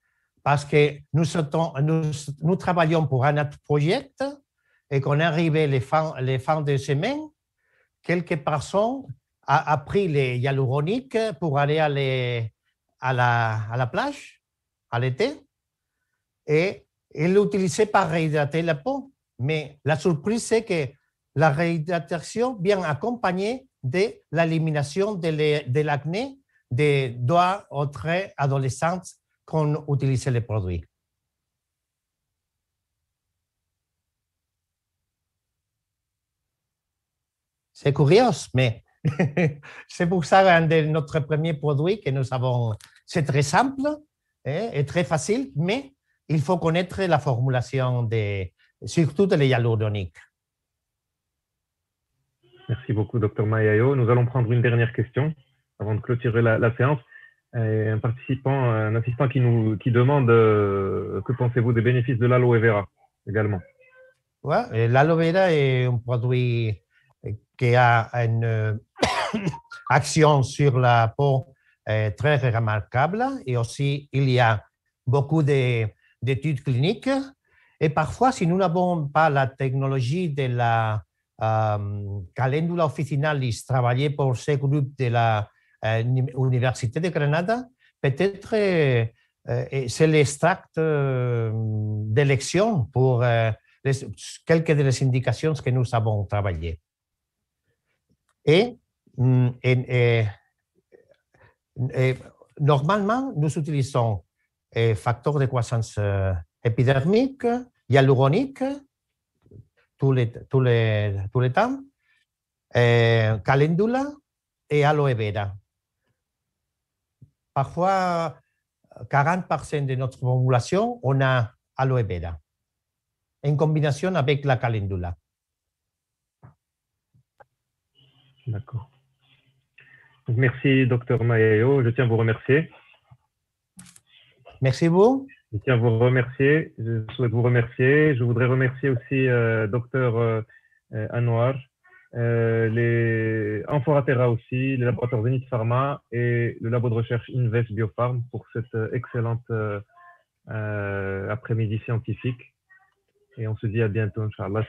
parce que nous travaillons pour un autre projet et qu'on est arrivé les fins de semaine, quelques personnes a pris les hyaluroniques pour aller à la plage à l'été et ils l'utilisaient pour réhydrater la peau. Mais la surprise, c'est que la réhydratation vient accompagnée de l'élimination de l'acné des doigts autres adolescents qu'on utilise les produits. C'est curieux, mais c'est pour ça un de notre premier produit que nous avons. C'est très simple et très facile, mais il faut connaître la formulation surtout de hyaluronique. Merci beaucoup, Dr Mayayo. Nous allons prendre une dernière question avant de clôturer la séance. Un participant, un assistant qui demande que pensez-vous des bénéfices de l'aloe vera également. Ouais, l'aloe vera est un produit qui a une action sur la peau très remarquable et aussi il y a beaucoup d'études cliniques et parfois si nous n'avons pas la technologie de la calendula officinalis travaillée pour ce groupe de la Université de Grenada, peut-être c'est l'extract d'élection pour quelques des indications que nous avons travaillées. Et normalement, nous utilisons facteurs de croissance épidermique, hyaluronique, tous les temps, calendula et aloe vera. Parfois, 40% de notre formulation, on a aloe vera, en combinaison avec la calendula. D'accord. Merci, Dr Mayayo. Je tiens à vous remercier. Merci vous. Je tiens à vous remercier. Je souhaite vous remercier. Je voudrais remercier aussi Dr Anouar, les Amphoratera aussi, les laboratoires Zenith Pharma et le labo de recherche Invest Biopharm pour cette excellente après-midi scientifique. Et on se dit à bientôt, Inch'Allah.